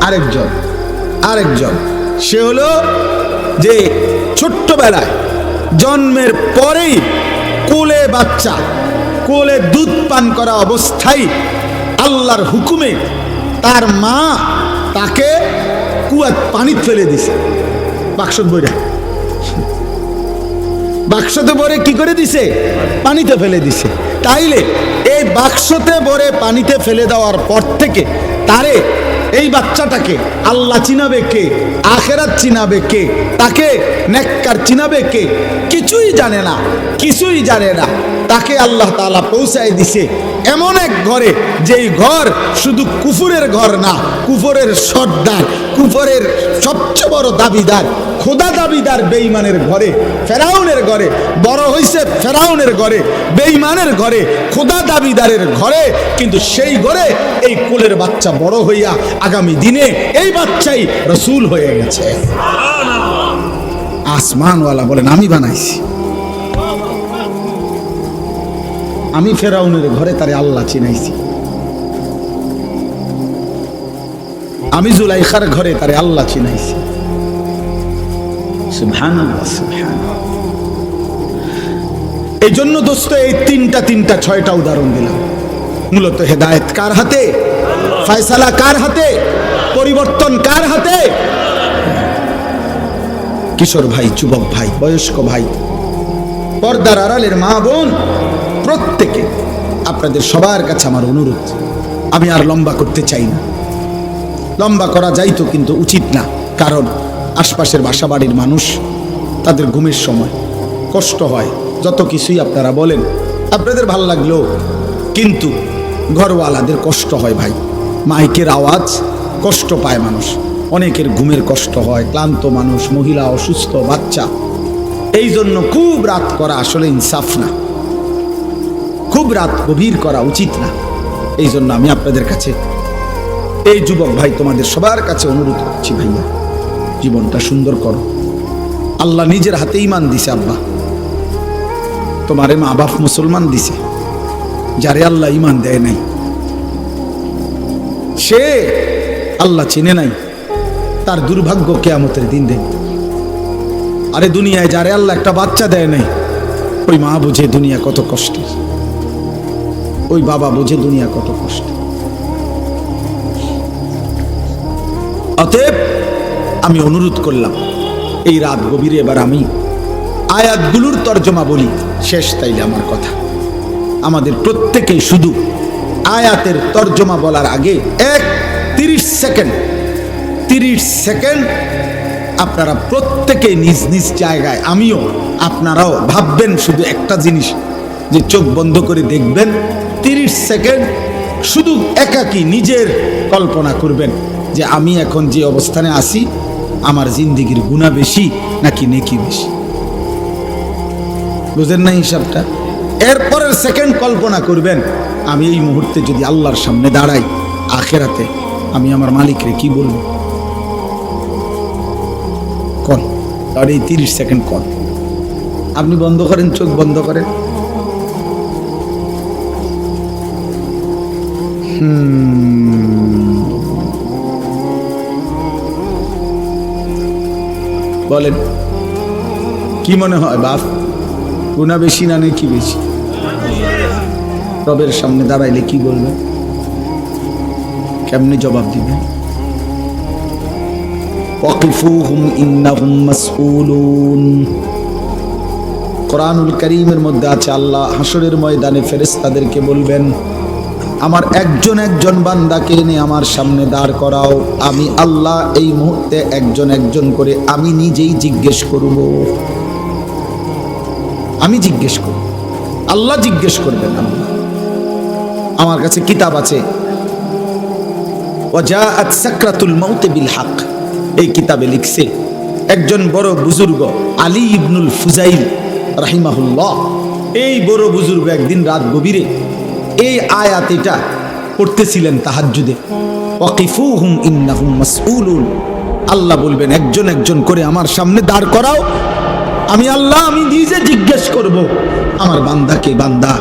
আরেকজন সে হলো যে ছোট্টবেলায় জন্মের পরেই কোলে বাচ্চা, কোলে দুধ পান করা অবস্থায় আল্লাহর হুকুমে তার মা তাকে কুয়াত পানি ফেলে দিছে। বাক্সতে ভরে কি করে দিছে? পানিতে ফেলে দিছে। তাইলে এই বাক্সতে ভরে পানিতে ফেলে দেওয়ার পর থেকে তারে, এই বাচ্চাটাকে আল্লাহ চিনাবে কে? আখেরাত চিনাবে কে? তাকে নেককার চিনাবে কে? কিছুই জানে না, কিছুই জানে না। তাকে আল্লাহ তাআলা পৌঁছায় দিছে এমন এক ঘরে, যেই ঘর শুধু কুফরের ঘর না, কুফরের সর্দার, কুফরের সবচেয়ে বড় দাবিদার, খোদা দাবিদার বেঈমানের ঘরে, ফেরাউনের ঘরে বড় হইছে, ফেরাউনের ঘরে, বেঈমানের ঘরে, খোদা দাবিদারের ঘরে। কিন্তু সেই ঘরে এই কোলের বাচ্চা বড় হইয়া আগামী দিনে এই বাচ্চাই রাসূল হয়ে গেছে। আসমানওয়ালা বলেন, আমি বানাইছি, আমি ফেরাউনের ঘরে তারে আল্লাহ চিনাইছি, আমি জুলাইখার ঘরে তারে আল্লাহ চিনাইছি। সুবহানাল্লাহ, সুবহানাল্লাহ। এই জন্য দোস্ত এই তিনটা 6টা উদাহরণ দিলাম। মূলত হেদায়েত কার হাতে? ফয়সালা কার হাতে? পরিবর্তন কার হাতে? কিশোর ভাই, যুবক ভাই, বয়স্ক ভাই, পর্দার আড়ালের মা বোন, প্রত্যেকে আপনাদের সবার কাছে আমার অনুরোধ, আমি আর লম্বা করতে চাই না। লম্বা করা যাইতো কিন্তু উচিত না, কারণ আশপাশের বাসাবাড়ির মানুষ, তাদের ঘুমের সময় কষ্ট হয়। যত কিছুই আপনারা বলেন, আপনাদের ভাল লাগলো, কিন্তু ঘরওয়ালাদের কষ্ট হয় ভাই। মাইকের আওয়াজ কষ্ট পায় মানুষ, অনেকের ঘুমের কষ্ট হয়, ক্লান্ত মানুষ, মহিলা অসুস্থ, বাচ্চা। এই জন্য খুব রাত করা আসলে ইনসাফ না, খুব রাত গভীর করা উচিত না। এই জন্য আমি আপনাদের কাছে, এই যুবক ভাই, তোমাদের সবার কাছে অনুরোধ করছি, ভাইয়া জীবনটা সুন্দর করো। আল্লাহ নিজের হাতে ঈমান দিছে। আব্বা, তোমারে মা বাপ মুসলমান দিছে, যারে আল্লাহ ঈমান দেয় নাই, সে আল্লাহ চিনে নাই, তার দুর্ভাগ্য কিয়ামতের দিন দেখবে। আরে দুনিয়ায় যারে আল্লাহ একটা বাচ্চা দেয় নাই, ওই মা বুঝে দুনিয়া কত কষ্টের, ওই বাবা বুঝে দুনিয়া কত কষ্ট। অতএব আমি অনুরোধ করলাম, এই রাত গভীরে এবার আমি আয়াতগুলোর তর্জমা বলি, শেষ তাইলে আমার কথা। আমাদের প্রত্যেকেই শুধু আয়াতের তর্জমা বলার আগে 30 সেকেন্ড আপনারা প্রত্যেকেই নিজ নিজ জায়গায়, আমিও আপনারাও ভাববেন শুধু একটা জিনিস, যে চোখ বন্ধ করে দেখবেন 30 সেকেন্ড শুধু একাকী নিজের কল্পনা করবেন যে আমি এখন যে অবস্থানে আছি, আমার জিন্দেগির গুনাহ বেশি নাকি নেকি বেশি। বুঝেন না হিসাবটা? এরপরের সেকেন্ড কল্পনা করবেন আমি এই মুহূর্তে যদি আল্লাহর সামনে দাঁড়াই আখেরাতে, আমি আমার মালিকরে কি বলবো? কল আর এই 30 সেকেন্ড কল আপনি বন্ধ করেন, চোখ বন্ধ করেন। বলেন কি মনে হয় বাপ, গুনাহ বেশি না নেকি বেশি? রবের সামনে দাঁড়াইলে কি বলবেন? কেমনে জবাব দিবেন? ওয়াকিফুহুম ইন্নাহুম মাসউলুন। কোরআনুল কারীমের মধ্যে আছে আল্লাহ হাসরের ময়দানে ফেরেশতাদেরকে বলবেন, আমার একজন একজন বান্দাকে এনে আমার সামনে দাঁড় করাও, আমি আল্লাহ এই মুহূর্তে একজন একজন করে আমি নিজেই জিজ্ঞেস করব। আমি জিজ্ঞেস করব, আল্লাহ জিজ্ঞেস করবেন। আমার কাছে কিতাব আছে, ওয়াজাআত সাকরাতুল মাউত বিল হক, এই কিতাবে লিখছে একজন বড় বুজুর্গ আলী ইবনুল ফুজাইল রাহিমাহুল্লাহ। এই বড় বুজুর্গ একদিন রাত গভীরে এই আয়াত এটা পড়তেছিলেন তাহাজ্জুদে, ওয়াকিফুহুম ইন্নাহুম মাসউলুন। আল্লাহ বলবেন একজন একজন করে আমার সামনে দাঁড় করাও, আমি আল্লাহ আমি নিজে জিজ্ঞেস করব আমার বান্দাকে, বান্দা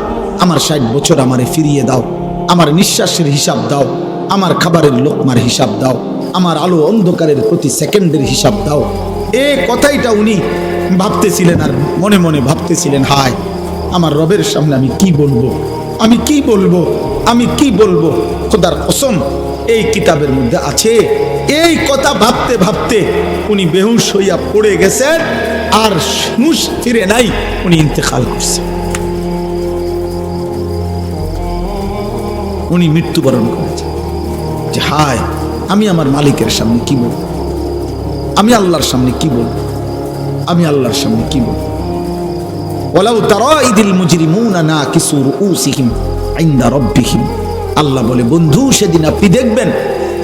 আমার 60 বছর আমারে ফিরিয়ে দাও, আমার নিঃশ্বাসের হিসাব দাও, আমার খাবারের লোকমার হিসাব দাও, আমার আলো অন্ধকারের প্রতি সেকেন্ডের হিসাব দাও। এই কথাইটা উনি ভাবতেছিলেন আর মনে মনে ভাবতেছিলেন, হায় আমার রবের সামনে আমি কি বলবো, আমি কি বলবো, আমি কি বলবো। খোদার কসম এই কিতাবের মধ্যে আছে। এই কথা ভাবতে ভাবতে উনি বেহুশ হইয়া পড়ে গেছেন, আর হুঁশ ফিরে নাই, উনি ইন্তেকাল করছেন, উনি মৃত্যুবরণ করেছেন। যে হায় আমি আমার মালিকের সামনে কি বলবো, আমি আল্লাহর সামনে কি বলবো, আমি আল্লাহর সামনে কি বলবো। ওয়ালাউ তারা ইদিল মুজরিমুনা নাকিসু রুউসিহিম ইনদা রাব্বিহিম। আল্লাহ বলে বন্ধু সেদিন আপনি দেখবেন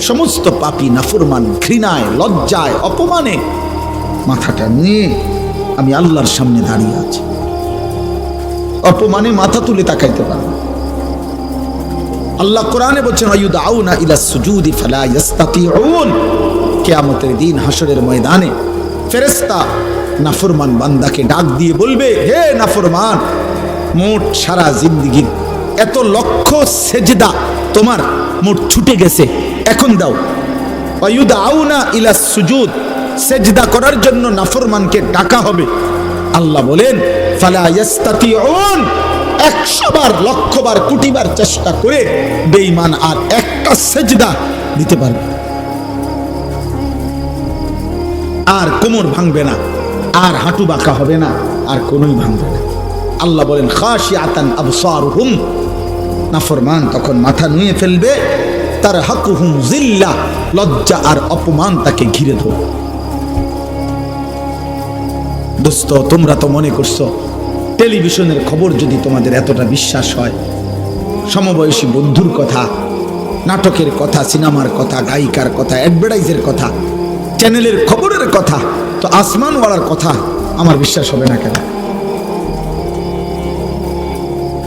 সমস্ত পাপী নাফরমান ঘৃণায়, লজ্জায়, অপমানে মাথাটা নিয়ে আমি আল্লাহর সামনে দাঁড়িয়ে আছি। অপমানে মাথা তুলে তাকাইতে পারবে। আল্লাহ কোরআনে বলছেন আয়ুদাউনা ইলা সুজুদি ফালা ইস্তাতিউন। কিয়ামতের দিন হাসরের ময়দানে ফেরেশতা নাফরমান বান্দাকে ডাক দিয়ে বলবে, হে নাফরমান, মোট সারা জিন্দেগির এত লক্ষ সেজদা তোমার মোট ছুটে গেছে, এখন দাও। আয়ুদাউনা ইলা সুজুদ, সেজদা করার জন্য নাফরমানকে ডাকা হবে। আল্লাহ বলেন ফালা ইস্তাতিউন, 100 বার, লক্ষ বার, কোটি বার চেষ্টা করে বেঈমান আর একটা সেজদা দিতে পারবে, আর কোমর ভাঙবে না, আর হাঁটু বাঁকা হবে না, আর কোনোই ভাঙবে না। আল্লাহ বলেন খাশিআতান আবসারুহুম, নাফরমান তখন মাথা নুয়ে ফেলবে, তার হাকুহুম জিল্লা, লজ্জা আর অপমান তাকে ঘিরে ধরবে। দোস্ত তোমরা তো মনে করছো টেলিভিশনের খবর যদি তোমাদের এতটা বিশ্বাস হয়, সমবয়সী বন্ধুর কথা, নাটকের কথা, সিনেমার কথা, গায়িকার কথা, অ্যাডভার্টাইজের কথা, চ্যানেলের খবরের কথা, তো আসমানওয়ালার কথা আমার বিশ্বাস হবে না কেন?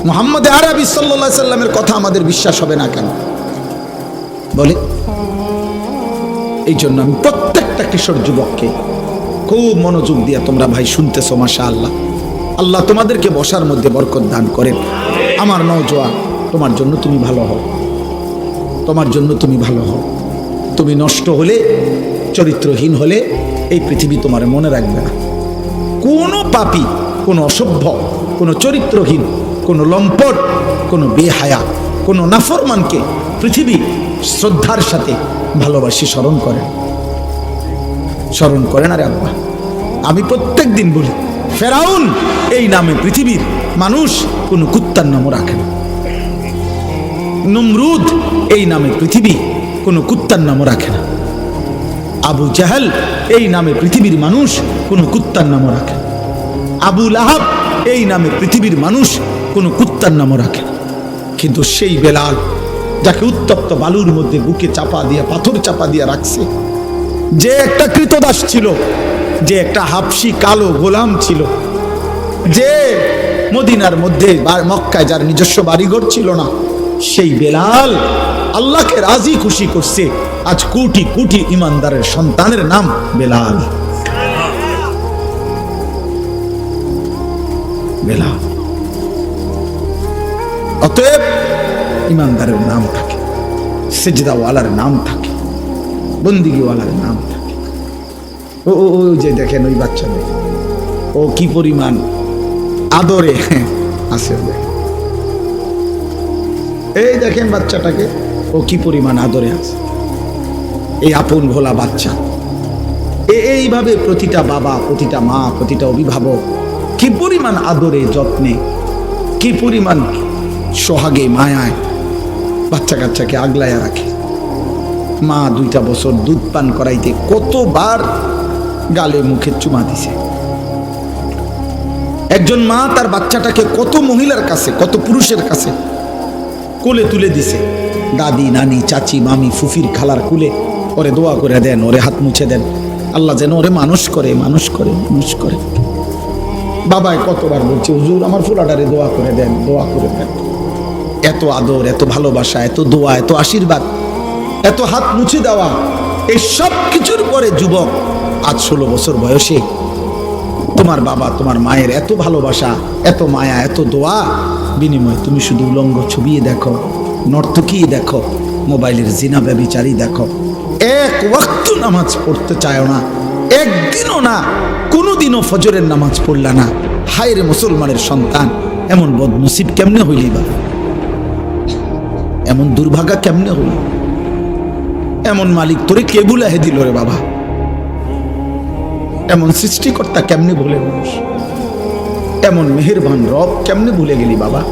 মুহাম্মদ আরবি সাল্লাল্লাহু আলাইহি সাল্লামের কথা আমাদের বিশ্বাস হবে না কেন বলে? এই জন্য আমি প্রত্যেকটা কিশোর যুবককে খুব মনোযোগ দিয়ে তোমরা ভাই শুনতেছো, মাশাআল্লাহ, আল্লাহ তোমাদেরকে বসার মধ্যে বরকত দান করেন। আমার নওজোয়ান, তোমার জন্য তুমি ভালো হও, তোমার জন্য তুমি ভালো হও। তুমি নষ্ট হলে, চরিত্রহীন হলে এই পৃথিবী তোমার মনে রাখবে না। কোনো পাপী, কোনো অসভ্য, কোনো চরিত্রহীন, কোনো লম্পট, কোনো বেহায়া, কোনো নাফরমানকে পৃথিবী শ্রদ্ধার সাথে ভালোবাসি স্মরণ করেন, স্মরণ করেন। আরে আব্বা, আমি প্রত্যেক দিন বলি ফেরাউন এই নামে পৃথিবীর মানুষ কোনো কুত্তার নামও রাখে না। নমরুদ এই নামে পৃথিবী কোনো কুত্তার নামও রাখে না। আবু জাহেল এই নামে পৃথিবীর মানুষ কোনো কুত্তার নামও রাখে না। আবু লাহাব এই নামে পৃথিবীর মানুষ কোনো কুত্তার নামও রাখে না। কিন্তু সেই বেলাল, যাকে উত্তপ্ত বালুর মধ্যে বুকে চাপা দিয়ে, পাথর চাপা দিয়ে রাখছে, যে একটা কৃতদাস ছিল, যে একটা হাবশি কালো গোলাম ছিল, যে মদিনার মধ্যে মক্কায় যার নিজস্ব বাড়িঘর ছিল না, সেই বেলাল আল্লাহকে রাজি খুশি করছে। আজ কোটি কোটি ইমানদারের সন্তানের নাম বেলাল। বেলাল। অতএব ইমানদারের নাম থাকে, সেজদাওয়ালার নাম থাকে, বন্দিগিওয়ালার নাম থাকে। ও যে দেখেন ওই বাচ্চা, দেখেন ও কি পরিমাণ আদরে আছে। এই দেখেন বাচ্চাটাকে, ও কি পরিমাণ আদরে আছে। এই আপন ভোলা বাচ্চা, এইভাবে প্রতিটা বাবা, প্রতিটা মা, প্রতিটা অভিভাবক কি পরিমাণ আদরে যত্নে, কি পরিমাণ সোহাগে মায়ায় বাচ্চা কাচ্চাকে আগলায়া রাখে। মা 2টা বছর দুধ পান করাইতে কতবার গালে মুখে চুমা দিছে। একজন মা তার বাচ্চাটাকে কত মহিলার কাছে, কত পুরুষের কাছে কোলে তুলে দিছে। দাদি, নানি, চাচি, মামি, ফুফির, খালার কুলে ওরে দোয়া করে দেন, ওরে হাত মুছে দেন, আল্লাহ যেন ওরে মানুষ করে, মানুষ করে, মানুষ করে। বাবায় কতবার বলছে, হুজুর আমার ফুলাটারে দোয়া করে দেন, দোয়া করে দেন। এত আদর, এত ভালোবাসা, এত দোয়া, এত আশীর্বাদ, এত হাত মুছে দেওয়া, এই সব কিছুর পরে যুবক আজ 16 বছর বয়সে তোমার বাবা, তোমার মায়ের এত ভালোবাসা, এত মায়া, এত দোয়া বিনিময়ে তুমি শুধু উলঙ্গ ছবিয়ে দেখো, নর্তকী দেখো, মোবাইলের জিনা ব্যভিচারী দেখো। এক ওয়াক্ত নামাজ পড়তে চায় না, একদিনও না, কোনোদিনও ফজরের নামাজ পড়লা না। হায় রে মুসলমানের সন্তান, এমন বদনসিব কেমনে হইলি বা, এমন দুর্ভাগা কেমনে হইল? এমন মালিক তোরে কে ভুলাহে দিল রে বাবা? এমন সৃষ্টিকর্তা কেমনে ভুলে মানুষ? এমন মেহেরবান রব কেমনে ভুলে গেলি বাবা?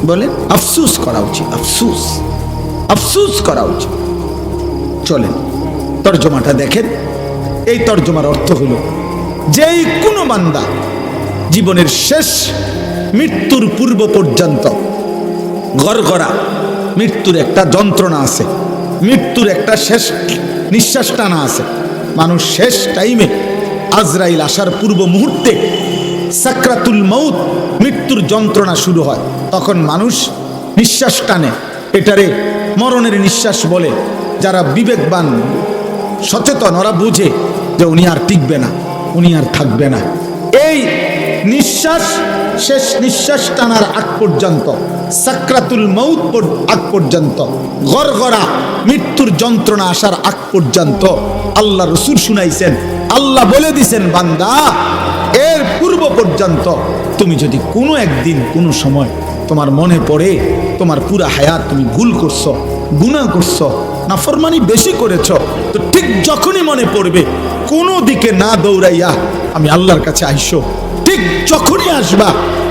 বলেন, আফসুস করা উচিত, আফসুস, আফসুস করা উচিত। চলেন তর্জমাটা দেখেন। এই তর্জমার অর্থ হলো, যেই কোনো বান্দা জীবনের শেষ মৃত্যুর পূর্ব পর্যন্ত গড়গড়া, মৃত্যুর একটা যন্ত্রণা আছে, মৃত্যুর একটা শেষ নিঃশ্বাস টানা আছে। মানুষ শেষ টাইমে আজরাইল আসার পূর্ব মুহূর্তে সাকরাতুল মউত, মৃত্যুর যন্ত্রণা শুরু হয়, তখন মানুষ নিঃশ্বাস টানে। এটারে মরণের নিঃশ্বাস বলে। যারা বিবেকবান, সচেতন, ওরা বুঝে যে উনি আর টিকবে না, উনি আর থাকবে না। এই নিঃশ্বাস, শেষ নিঃশ্বাস টানার আগ পর্যন্ত, সাকরাতুল মউত আগ পর্যন্ত, গড়গড়া মৃত্যুর যন্ত্রণা আসার আগ পর্যন্ত আল্লাহ রাসূল শুনাইছেন, আল্লাহ বলে দিছেন, বান্দা এর পূর্ব পর্যন্ত তুমি যদি কোনো একদিন কোনো সময় তোমার মনে পড়ে তোমার পুরা হায়াত তুমি ভুল করছো, গুনাহ করছো, নাফরমানি বেশি করেছো, তো ঠিক যখনই মনে পড়বে কোনো দিকে না দৌড়াইয়া আমি আল্লাহর কাছে আইসো। ঠিক যখনই আসবা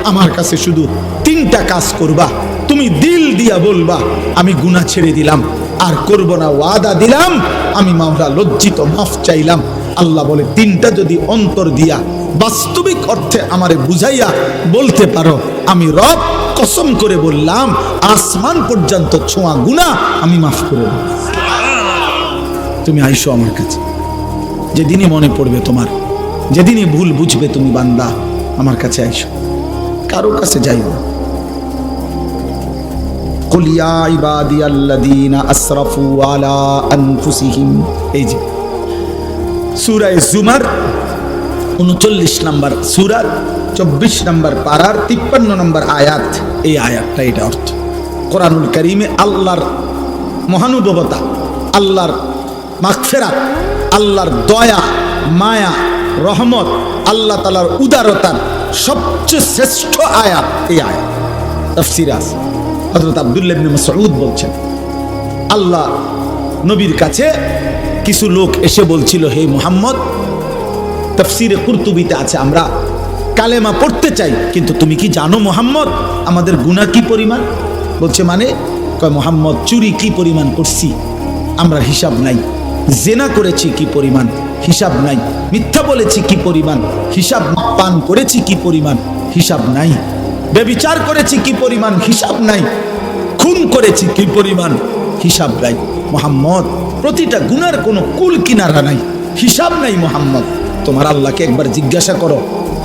আমার কাছে শুধু 3টা কাজ করবা। তুমি দিল দিয়া বলবা আমি গুনাহ ছেড়ে দিলাম, আর করব না, ওয়াদা দিলাম, আমি মাওলা লজ্জিত, মাফ চাইলাম। আল্লাহ বলে 3টা যদি অন্তর দিয়া বাস্তবিক অর্থে আমারে বুঝাইয়া বলতে পারো, আমি রব কসম করে বললাম আসমান পর্যন্ত ছোঁয়া গুনাহ আমি মাফ করে দেব। তুমি আইসো আমার কাছে, যেদিনই মনে পড়বে তোমার, যেদিনই ভুল বুঝবে তুমি বান্দা, আমার কাছে আইসো, কারো কাছে যাইও না। কুল ইয়া ইবাদিয়াল্লাযীনা আসরাফু আলা আনফুসিহিম, এই যে সূরা জুমার 39 নম্বর সূরা 24 নম্বর পারার 53 নম্বর আয়াত। এই আয়াতটা, এটা অর্থ কোরআনুল কারীমে আল্লাহর মহানুভবতা, আল্লাহর মাগফিরাত, আল্লাহর দয়া, মায়া, রহমত, আল্লাহ তাআলার উদারতার সবচেয়ে শ্রেষ্ঠ আয়াত এই আয়াত। তাফসীরে আছে, হযরত আব্দুল্লাহ ইবনে মাসউদ বলছেন, আল্লাহ নবীর কাছে কিছু লোক এসে বলছিল, হে মুহাম্মদ, তাফসিরে কুরতুবিতে আছে আমরা কালেমা পড়তে চাই, কিন্তু তুমি কি জানো মুহাম্মদ আমাদের গুনাহ কি পরিমাণ? বলছে মানে? কয় মুহাম্মদ, চুরি কি পরিমাণ করছি আমরা হিসাব নাই, জেনা করেছি কি পরিমাণ হিসাব নাই, মিথ্যা বলেছি কি পরিমাণ হিসাব, পান করেছি কি পরিমাণ হিসাব নাই, ব্যভিচার করেছি কি পরিমাণ হিসাব নাই, খুন করেছি কি পরিমাণ হিসাব নাই মুহাম্মদ, প্রতিটা গুনার কোনো কুল কিনারা নাই, হিসাব নাই মুহাম্মদ। তোমার আল্লাহকে একবার জিজ্ঞাসা করো,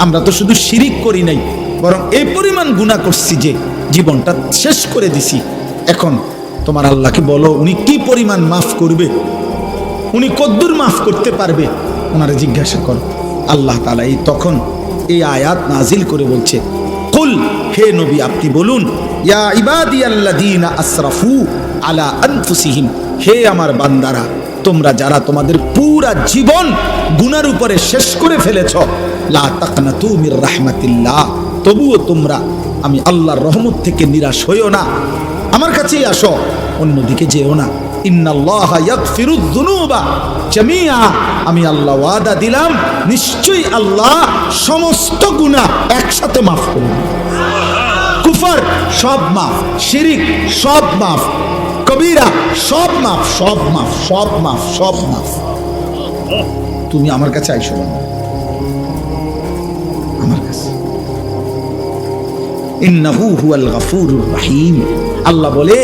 আমরা তো শুধু শিরিক করি নাই, বরং এই পরিমাণ গুনাহ করছি যে জীবনটা শেষ করে দিছি। এখন তোমার আল্লাহকে বলো উনি কি পরিমাণ মাফ করবে, উনি কদ্দুর মাফ করতে পারবে, ওনারে জিজ্ঞাসা করো। আল্লাহ তাআলা তখন এই আয়াত নাজিল করে বলছে, কুল, হে নবী আপনি বলুন, ইয়া ইবাদিয়াল্লাযীনা আসরাফু আলা আনফুসিহিম, হে আমার বান্দারা, তোমরা যারা তোমাদের পুরা জীবন গুনার উপরে শেষ করে ফেলেছ, লা তাকনাতু মির রাহমাতিল্লাহ, তবুও তোমরা আমি আল্লাহর রহমত থেকে নিরাশ হইও না, আমার কাছেই আসো, অন্যদিকে যেও না। ইন্নাল্লাহা ইয়াগফিরুয যুনুবা জামিআ, আমি আল্লাহ ওয়াদা দিলাম নিশ্চয়ই আল্লাহ সমস্ত গুনাহ একসাথে মাফ করবেন। কুফর সব মাফ, শিরিক সব মাফ, কবিরা সব মাফ, সব মাফ, সব মাফ, সব মাফ। তুমি আমার কাছে আইসো না, আমার কাছে। ইন্নাহু হুয়াল গফুরুর রহিম, আল্লাহ বলে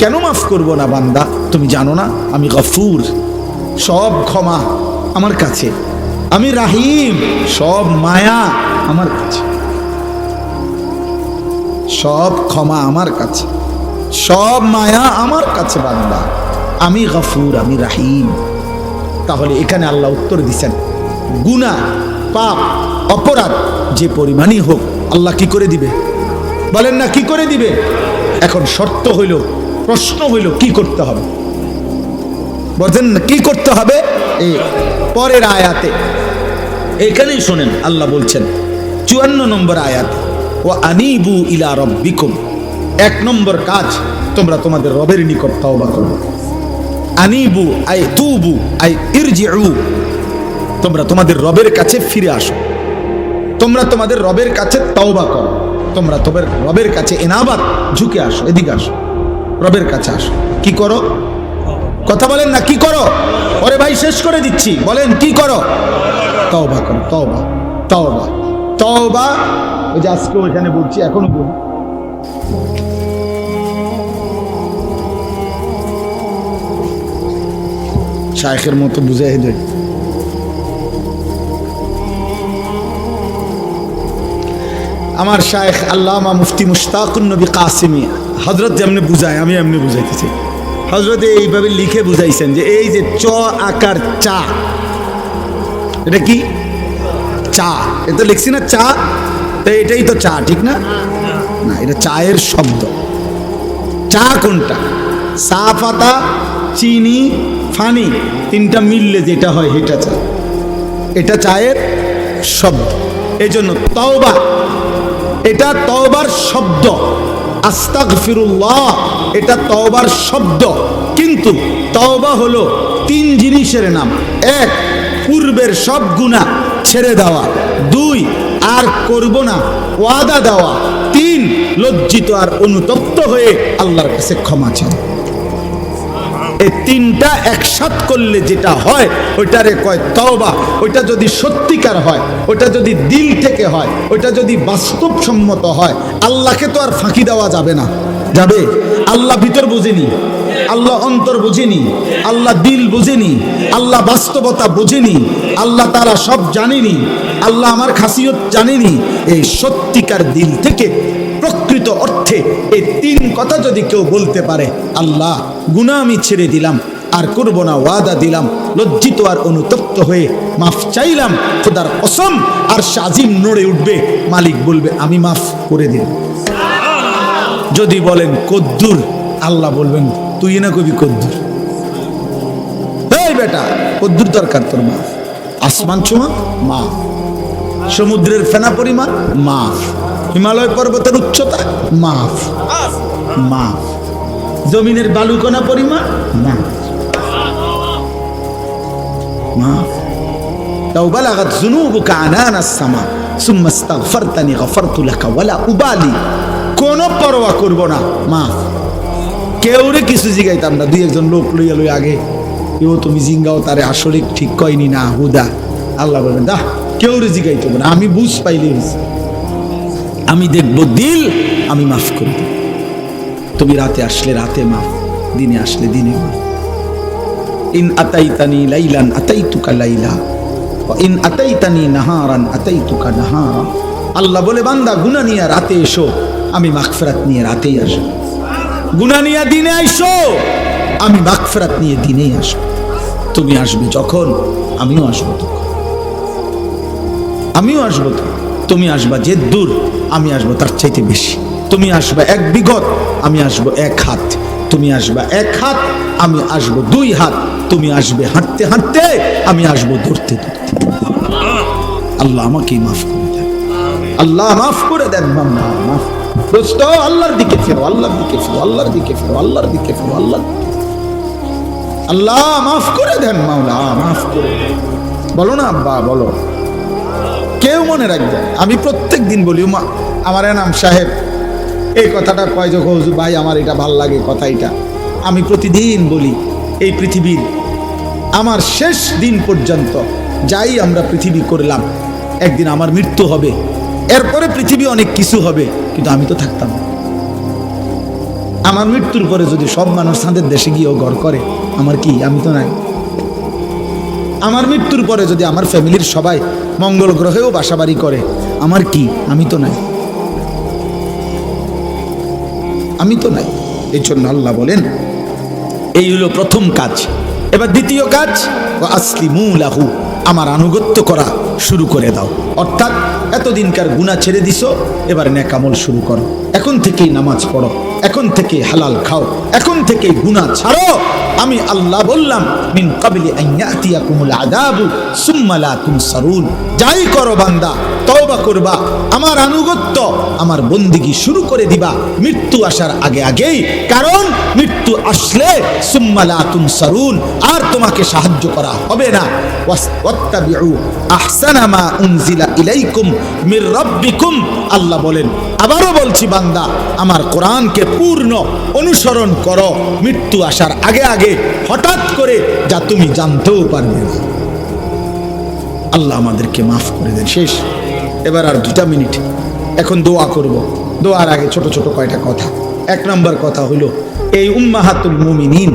কেন মাফ করব না বান্দা, তুমি জানো না আমি গফুর, সব ক্ষমা আমার কাছে, আমি রাহিম, সব মায়া আমার কাছে, সব ক্ষমা আমার কাছে, সব মায়া আমার কাছে বান্দা, আমি গফুর, আমি রাহিম। তাহলে এখানে আল্লাহ উত্তর দিচ্ছেন, গুনাহ, পাপ, অপরাধ যে পরিমাণই হোক আল্লাহ কি করে দিবে? বলেন না কি করে দিবে? এখন শর্ত হইল, প্রশ্ন হইল কি করতে হবে? বলেন না কি করতে হবে? এই পরের আয়াতে এখানেই শোনেন, আল্লাহ বলছেন 54 নম্বর আয়াতে, ওয়া আনিবু ইলা রাব্বিকুম, 1 নম্বর কাজ, তোমরা তোমাদের রবের নিকট তওবা করো। আনিবু আই তুবু আই ইরজিউ, তোমরা তোমাদের রবের কাছে ফিরে আসো, তোমরা তোমাদের রবের কাছে তওবা করো, তোমরা তোমাদের রবের কাছে ইনাবাত, ঝুঁকে আসো, এদিকে আসো, রবের কাছে আসো। কি করো? কথা বলেন না কি করো? ওরে ভাই শেষ করে দিচ্ছি, বলেন কি করো? তওবা করো, তওবা, তওবা, তওবা। ওই যে আজকে ওইখানে বলছি, এখনো বলি, শায়েখের মতো বুঝাই দেয়। আমার শায়েখ আল্লামা মুফতি মুশতাকুন নবী কাসিমি হযরত যেমনি বুঝায় আমি এমনি বুঝাইতেছি। হযরত এইভাবে লিখে বুঝাইছেন যে এই যে চ আকার চা, এটা কি চা? এটা লিখছি না চা, তো এটাই তো চা, ঠিক না? না, এটা চায়ের শব্দ। চা কোনটা? চা পাতা, চিনি, ফানি, তিনটা মিললে যেটা হয় এটা চা, এটা চায়ের শব্দ। এই জন্য তওবা, এটা তওবার শব্দ, আস্তাগফিরুল্লাহ এটা তওবার শব্দ। কিন্তু তওবা হলো 3 জিনিসের নাম। 1, পূর্বের সব গুনাহ ছেড়ে দেওয়া। 2, আর করব না ওয়াদা দেওয়া। 3, লজ্জিত আর অনুতপ্ত হয়ে আল্লাহর কাছে ক্ষমা চাওয়া। এই 3টা একসাথ করলে যেটা হয় ওইটারে কয় তওবা। ওইটা যদি সত্যিকার হয়, ওইটা যদি দিল থেকে হয়, ওইটা যদি বাস্তবসম্মত হয়, আল্লাহকে তো আর ফাঁকি দেওয়া যাবে না। যাবে? আল্লাহ ভিতর বোঝেনি, আল্লাহ অন্তর বোঝেনি, আল্লাহ দিল বোঝেনি, আল্লাহ বাস্তবতা বোঝেনি, আল্লাহ তারা সব জানেনি, আল্লাহ আমার খাসিয়ত জানেনি। এই সত্যিকার দিল থেকে প্রকৃত অর্থে এই 3 কথা যদি কেউ বলতে পারে, আল্লাহ গুনাহ আমি ছেড়ে দিলাম, আর করব না, ওয়াদা দিলাম, লজ্জিত আর অনুতপ্ত হয়ে মাফ চাইলাম, খোদার কসম আর শাজিম নড়ে উঠবে, মালিক বলবে আমি মাফ করে দিলাম। যদি বলেন কদ্দুর, আল্লাহ বলবেন তুই না কবি কদ্দুর। এই বেটা কদ্দুর দরকার তোর মাফ। আসমান ছোঁয়া মাফ, সমুদ্রের ফেনা পরিমাণ মাফ, হিমালয় পর্বতের উচ্চতা মাফ, মাফ, জমিনের বালুকণা পরিমাণ মাফ। মাফ। লাউ বালাগাত যুনুবুকা আনানাস সামা সুম্মা ইস্তাগফারতানি গফারতু লাকা ওয়ালা উবালি, কোনো পরোয়া করব না, মাফ। কেউরে কিছু জিগাইতাম না, দুই একজন লোক লইয়া লই আগে, কেউ তুমি জিঙ্গাও তারে আসলে ঠিক কয়নি না হুদা, আল্লাহ বলবেন দা কেউরে জিগাইতে হবে না, আমি বুঝ পাইলে আমি দেখব দিল, আমি মাফ করে দেব। তুমি রাতে আসলে রাতে মাফ, দিনে আসলে দিনে মাফ। ইন আতাইতানি লাইলান আতাইতুকা লাইলা ওয়া ইন আতাইতানি নাহারান আতাইতুকা নাহারা। আল্লাহ বলে বান্দা গুনাহ নিয়ে রাতে এসো, আমি মাগফিরাত নিয়ে রাতেই আসব। গুনাহ নিয়ে দিনে আইসো, আমি মাগফিরাত নিয়ে দিনেই আসব। তুমি আসবে যখন, আমিও আসবো তখন, আমিও আসবো তো। তুমি আসবা যে দূর, আমি আসবো তার চাইতে বেশি। তুমি আসবা 1 বিঘত, আমি আসবো 1 হাত। তুমি আসবা 1 হাত, আমি আসবো 2 হাত। তুমি আসবে হাঁটতে হাঁটতে, আমি আসবো ধরতে ধরতে। আল্লাহ আমাকে মাফ করে দেন, আল্লাহ মাফ করে দেন। বান্দা মাফ। দোস্ত আল্লাহর দিকে ফিরো, আল্লাহর দিকে ফিরো, আল্লাহর দিকে ফিরো, আল্লাহর দিকে ফিরো, আল্লাহ। আল্লাহ মাফ করে দেন, মাওলা মাফ করে দেন। বলো না আব্বা, বলো। কেউ মনে রাখবে, আমি প্রত্যেক দিন বলি, আমার নাম সাহেব এই কথাটা কয় যখন, হুজুর ভাই আমার এটা ভাল লাগে কথা, এটা আমি প্রতিদিন বলি। এই পৃথিবীর আমার শেষ দিন পর্যন্ত যাই আমরা পৃথিবী করলাম, একদিন আমার মৃত্যু হবে, এরপরে পৃথিবী অনেক কিছু হবে, কিন্তু আমি তো থাকতাম না। আমার মৃত্যুর পরে যদি সব মানুষ চাঁদের দেশে গিয়েও ঘর করে, আমার কি? আমি তো নাই। আমার মৃত্যুর পরে যদি আমার ফ্যামিলির সবাই মঙ্গল গ্রহেও বাসাবাড়ি করে, আমার কি? আমি তো নাই, আমি তো নাই। এই জন্য আল্লাহ বলেন এই হলো প্রথম কাজ। এবার দ্বিতীয় কাজ, আসলিমু লাহু, আমার আনুগত্য করা শুরু করে দাও। অর্থাৎ এতদিনকার গুনাহ ছেড়ে দিছো, এবার নেক আমল শুরু করো। এখন থেকেই নামাজ পড়ো, এখন থেকে হালাল খাও, এখন থেকে গুনাহ ছাড়ো। আমি আল্লাহ বললাম মিন ক্বাবলি আন ইয়াতিয়াকুমুল আযাবু সুম্মা লা তুনসারুন। যাই করো বান্দা, তওবা করবা, আমার আনুগত্য, আমার বন্দেগী শুরু করে দিবা মৃত্যু আসার আগে আগেই। কারণ মৃত্যু আসলে সুম্মা লা তুনসারুন, আর তোমাকে সাহায্য করা হবে না। ওয়াত্তাবিউ আহসানা মা উনজিলা ইলাইকুম মির রাব্বিকুম। আল্লাহ বলেন, আবারও বলছি বান্দা, আমার কোরআনকে পূর্ণ অনুসরণ করো মৃত্যু আসার আগে আগে, হঠাৎ করে যা তুমি জানতেও পারবে না। আল্লাহ আমাদেরকে মাফ করে দেন। শেষ, এবার আর 2 মিনিট, এখন দোয়া করব। দোয়ার আগে ছোট ছোট কয়টা কথা। 1 নম্বর কথা হলো, এই উম্মাহাতুল মুমিনিন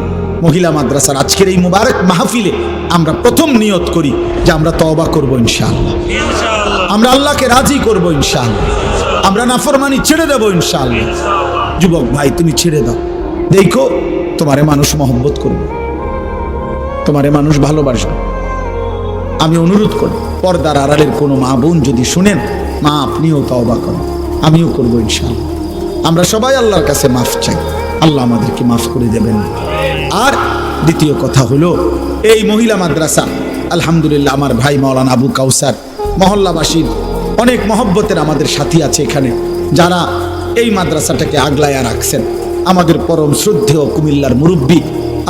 মহিলা মাদ্রাসার আজকের এই মুবারক মাহফিলে আমরা প্রথম নিয়ত করি যে আমরা তওবা করব ইনশাআল্লাহ। আমরা আল্লাহকে রাজি করব ইনশাআল্লাহ। আমরা নাফরমানি ছেড়ে দেব ইনশাআল্লাহ। যুবক ভাই, তুমি ছেড়ে দাও, দেখো তোমারে মানুষ মহব্বত করবে, তোমারে মানুষ ভালোবাসবে। আমি অনুরোধ করি, পর্দার আড়ালের কোনো মা বোন যদি শুনেন, মা আপনিও তওবা করুন, আমিও করবো ইনশাআল্লাহ। আমরা সবাই আল্লাহর কাছে মাফ চাই, আল্লাহ আমাদেরকে মাফ করে দেবেন। আর দ্বিতীয় কথা হলো, এই মহিলা মাদ্রাসা আলহামদুলিল্লাহ আমার ভাই মাওলানা আবু কাউসার মহল্লাবাসীর অনেক মহব্বতের আমাদের সাথী আছে এখানে, যারা এই মাদ্রাসাটাকে আগলায়া রাখছেন। আমাদের পরম শ্রদ্ধেয় কুমিল্লার মুরব্বী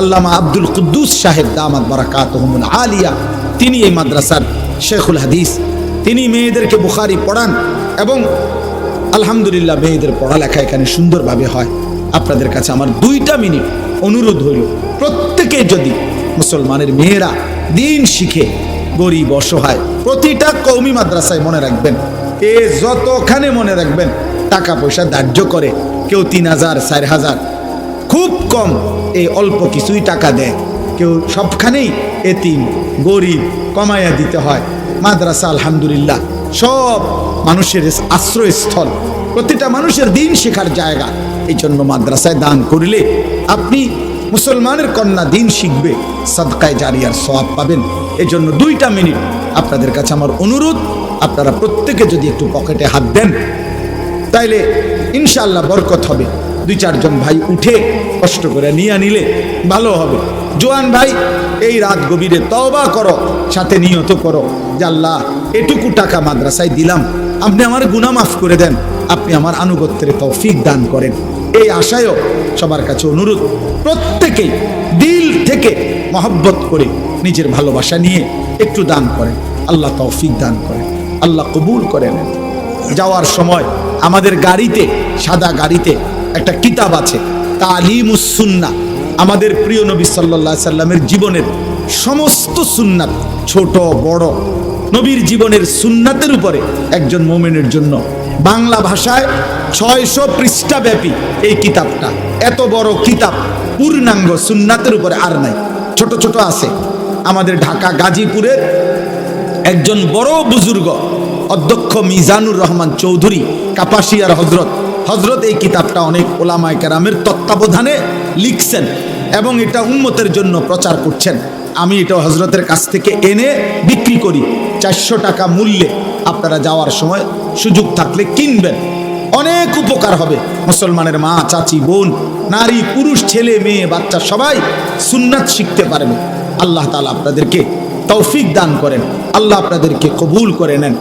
আল্লামা আব্দুল কুদ্দুস সাহেব দামাত বারাকাতুহুমুল আলিয়া, তিনি এই মাদ্রাসার শেখুল হাদিস। তিনি মেয়েদেরকে বুখারি পড়ান এবং আলহামদুলিল্লাহ মেয়েদের পড়ালেখা এখানে সুন্দরভাবে হয়। আপনাদের কাছে আমার 2 মিনিট অনুরোধ হইল, প্রত্যেকে যদি মুসলমানের মেয়েরা দিন শিখে, গরিব অসহায়, প্রতিটা কওমি মাদ্রাসায় মনে রাখবেন, যতখানে মনে রাখবেন টাকা পয়সা ধার্য করে, কেউ 3000 4000, খুব কম এই অল্প কিছুই টাকা দেয়, কেউ সবখানেই এতিম গরিব কমাইয়া দিতে হয়। মাদ্রাসা আলহামদুলিল্লাহ সব মানুষের আশ্রয়স্থল, প্রতিটা মানুষের দিন শেখার জায়গা। এই জন্য মাদ্রাসায় দান করিলে আপনি মুসলমানের কন্যা দিন শিখবে, সাদকায়ে জারিয়ার সওয়াব পাবেন। এই জন্য 2 মিনিট আপনাদের কাছে আমার অনুরোধ, আপনারা প্রত্যেকে যদি একটু পকেটে হাত দেন, তাইলে ইনশাআল্লাহ বরকত হবে। 2-4 জন ভাই উঠে কষ্ট করে নিয়ে নিলে ভালো হবে। জোয়ান ভাই, এই রাত গভীরে তওবা করো, সাথে নিয়ত করো যে আল্লাহ এটুকু টাকা মাদ্রাসায় দিলাম, আপনি আমার গুনাহ মাফ করে দেন, আপনি আমার আনুগত্যের তৌফিক দান করেন। এই আশায়ও সবার কাছে অনুরোধ, প্রত্যেকেই দিল থেকে মহব্বত করে নিজের ভালোবাসা নিয়ে একটু দান করেন। আল্লাহ তৌফিক দান করেন, আল্লাহ কবুল করে নেন। যাওয়ার সময় আমাদের গাড়িতে, সাদা গাড়িতে একটা কিতাব আছে, তালিমুস সুন্নাহ। আমাদের প্রিয় নবী সাল্লাল্লাহু আলাইহি সাল্লামের জীবনের সমস্ত সুন্নাত, ছোট বড়, নবীর জীবনের সুন্নাতের উপরে একজন মুমিনের জন্য বাংলা ভাষায় 600 পৃষ্ঠা ব্যাপী এই কিতাবটা। এত বড় কিতাব পূর্ণাঙ্গ সুন্নাতের উপরে আর নাই, ছোট ছোট আছে। আমাদের ঢাকা গাজীপুরের একজন বড় বুজুর্গ অধ্যক্ষ মিজানুর রহমান চৌধুরী কাপাসিয়ার হজরত এই কিতাবটা অনেক ওলামায়ে কেরামের তত্ত্বাবধানে লিখছেন এবং এটা উম্মতের জন্য প্রচার করছেন। আমি এটা হজরতের কাছ থেকে এনে বিক্রি করি 400 টাকা মূল্যে। আপনারা যাওয়ার সময় সুযোগ থাকলে কিনবেন, অনেক উপকার হবে। মুসলমানের মা, চাচি, বোন, নারী, পুরুষ, ছেলে, মেয়ে, বাচ্চা সবাই সুন্নাত শিখতে পারবে। আল্লাহ তাআলা আপনাদেরকে তৌফিক দান করেন, আল্লাহ আপনাদেরকে কবুল করে নেন।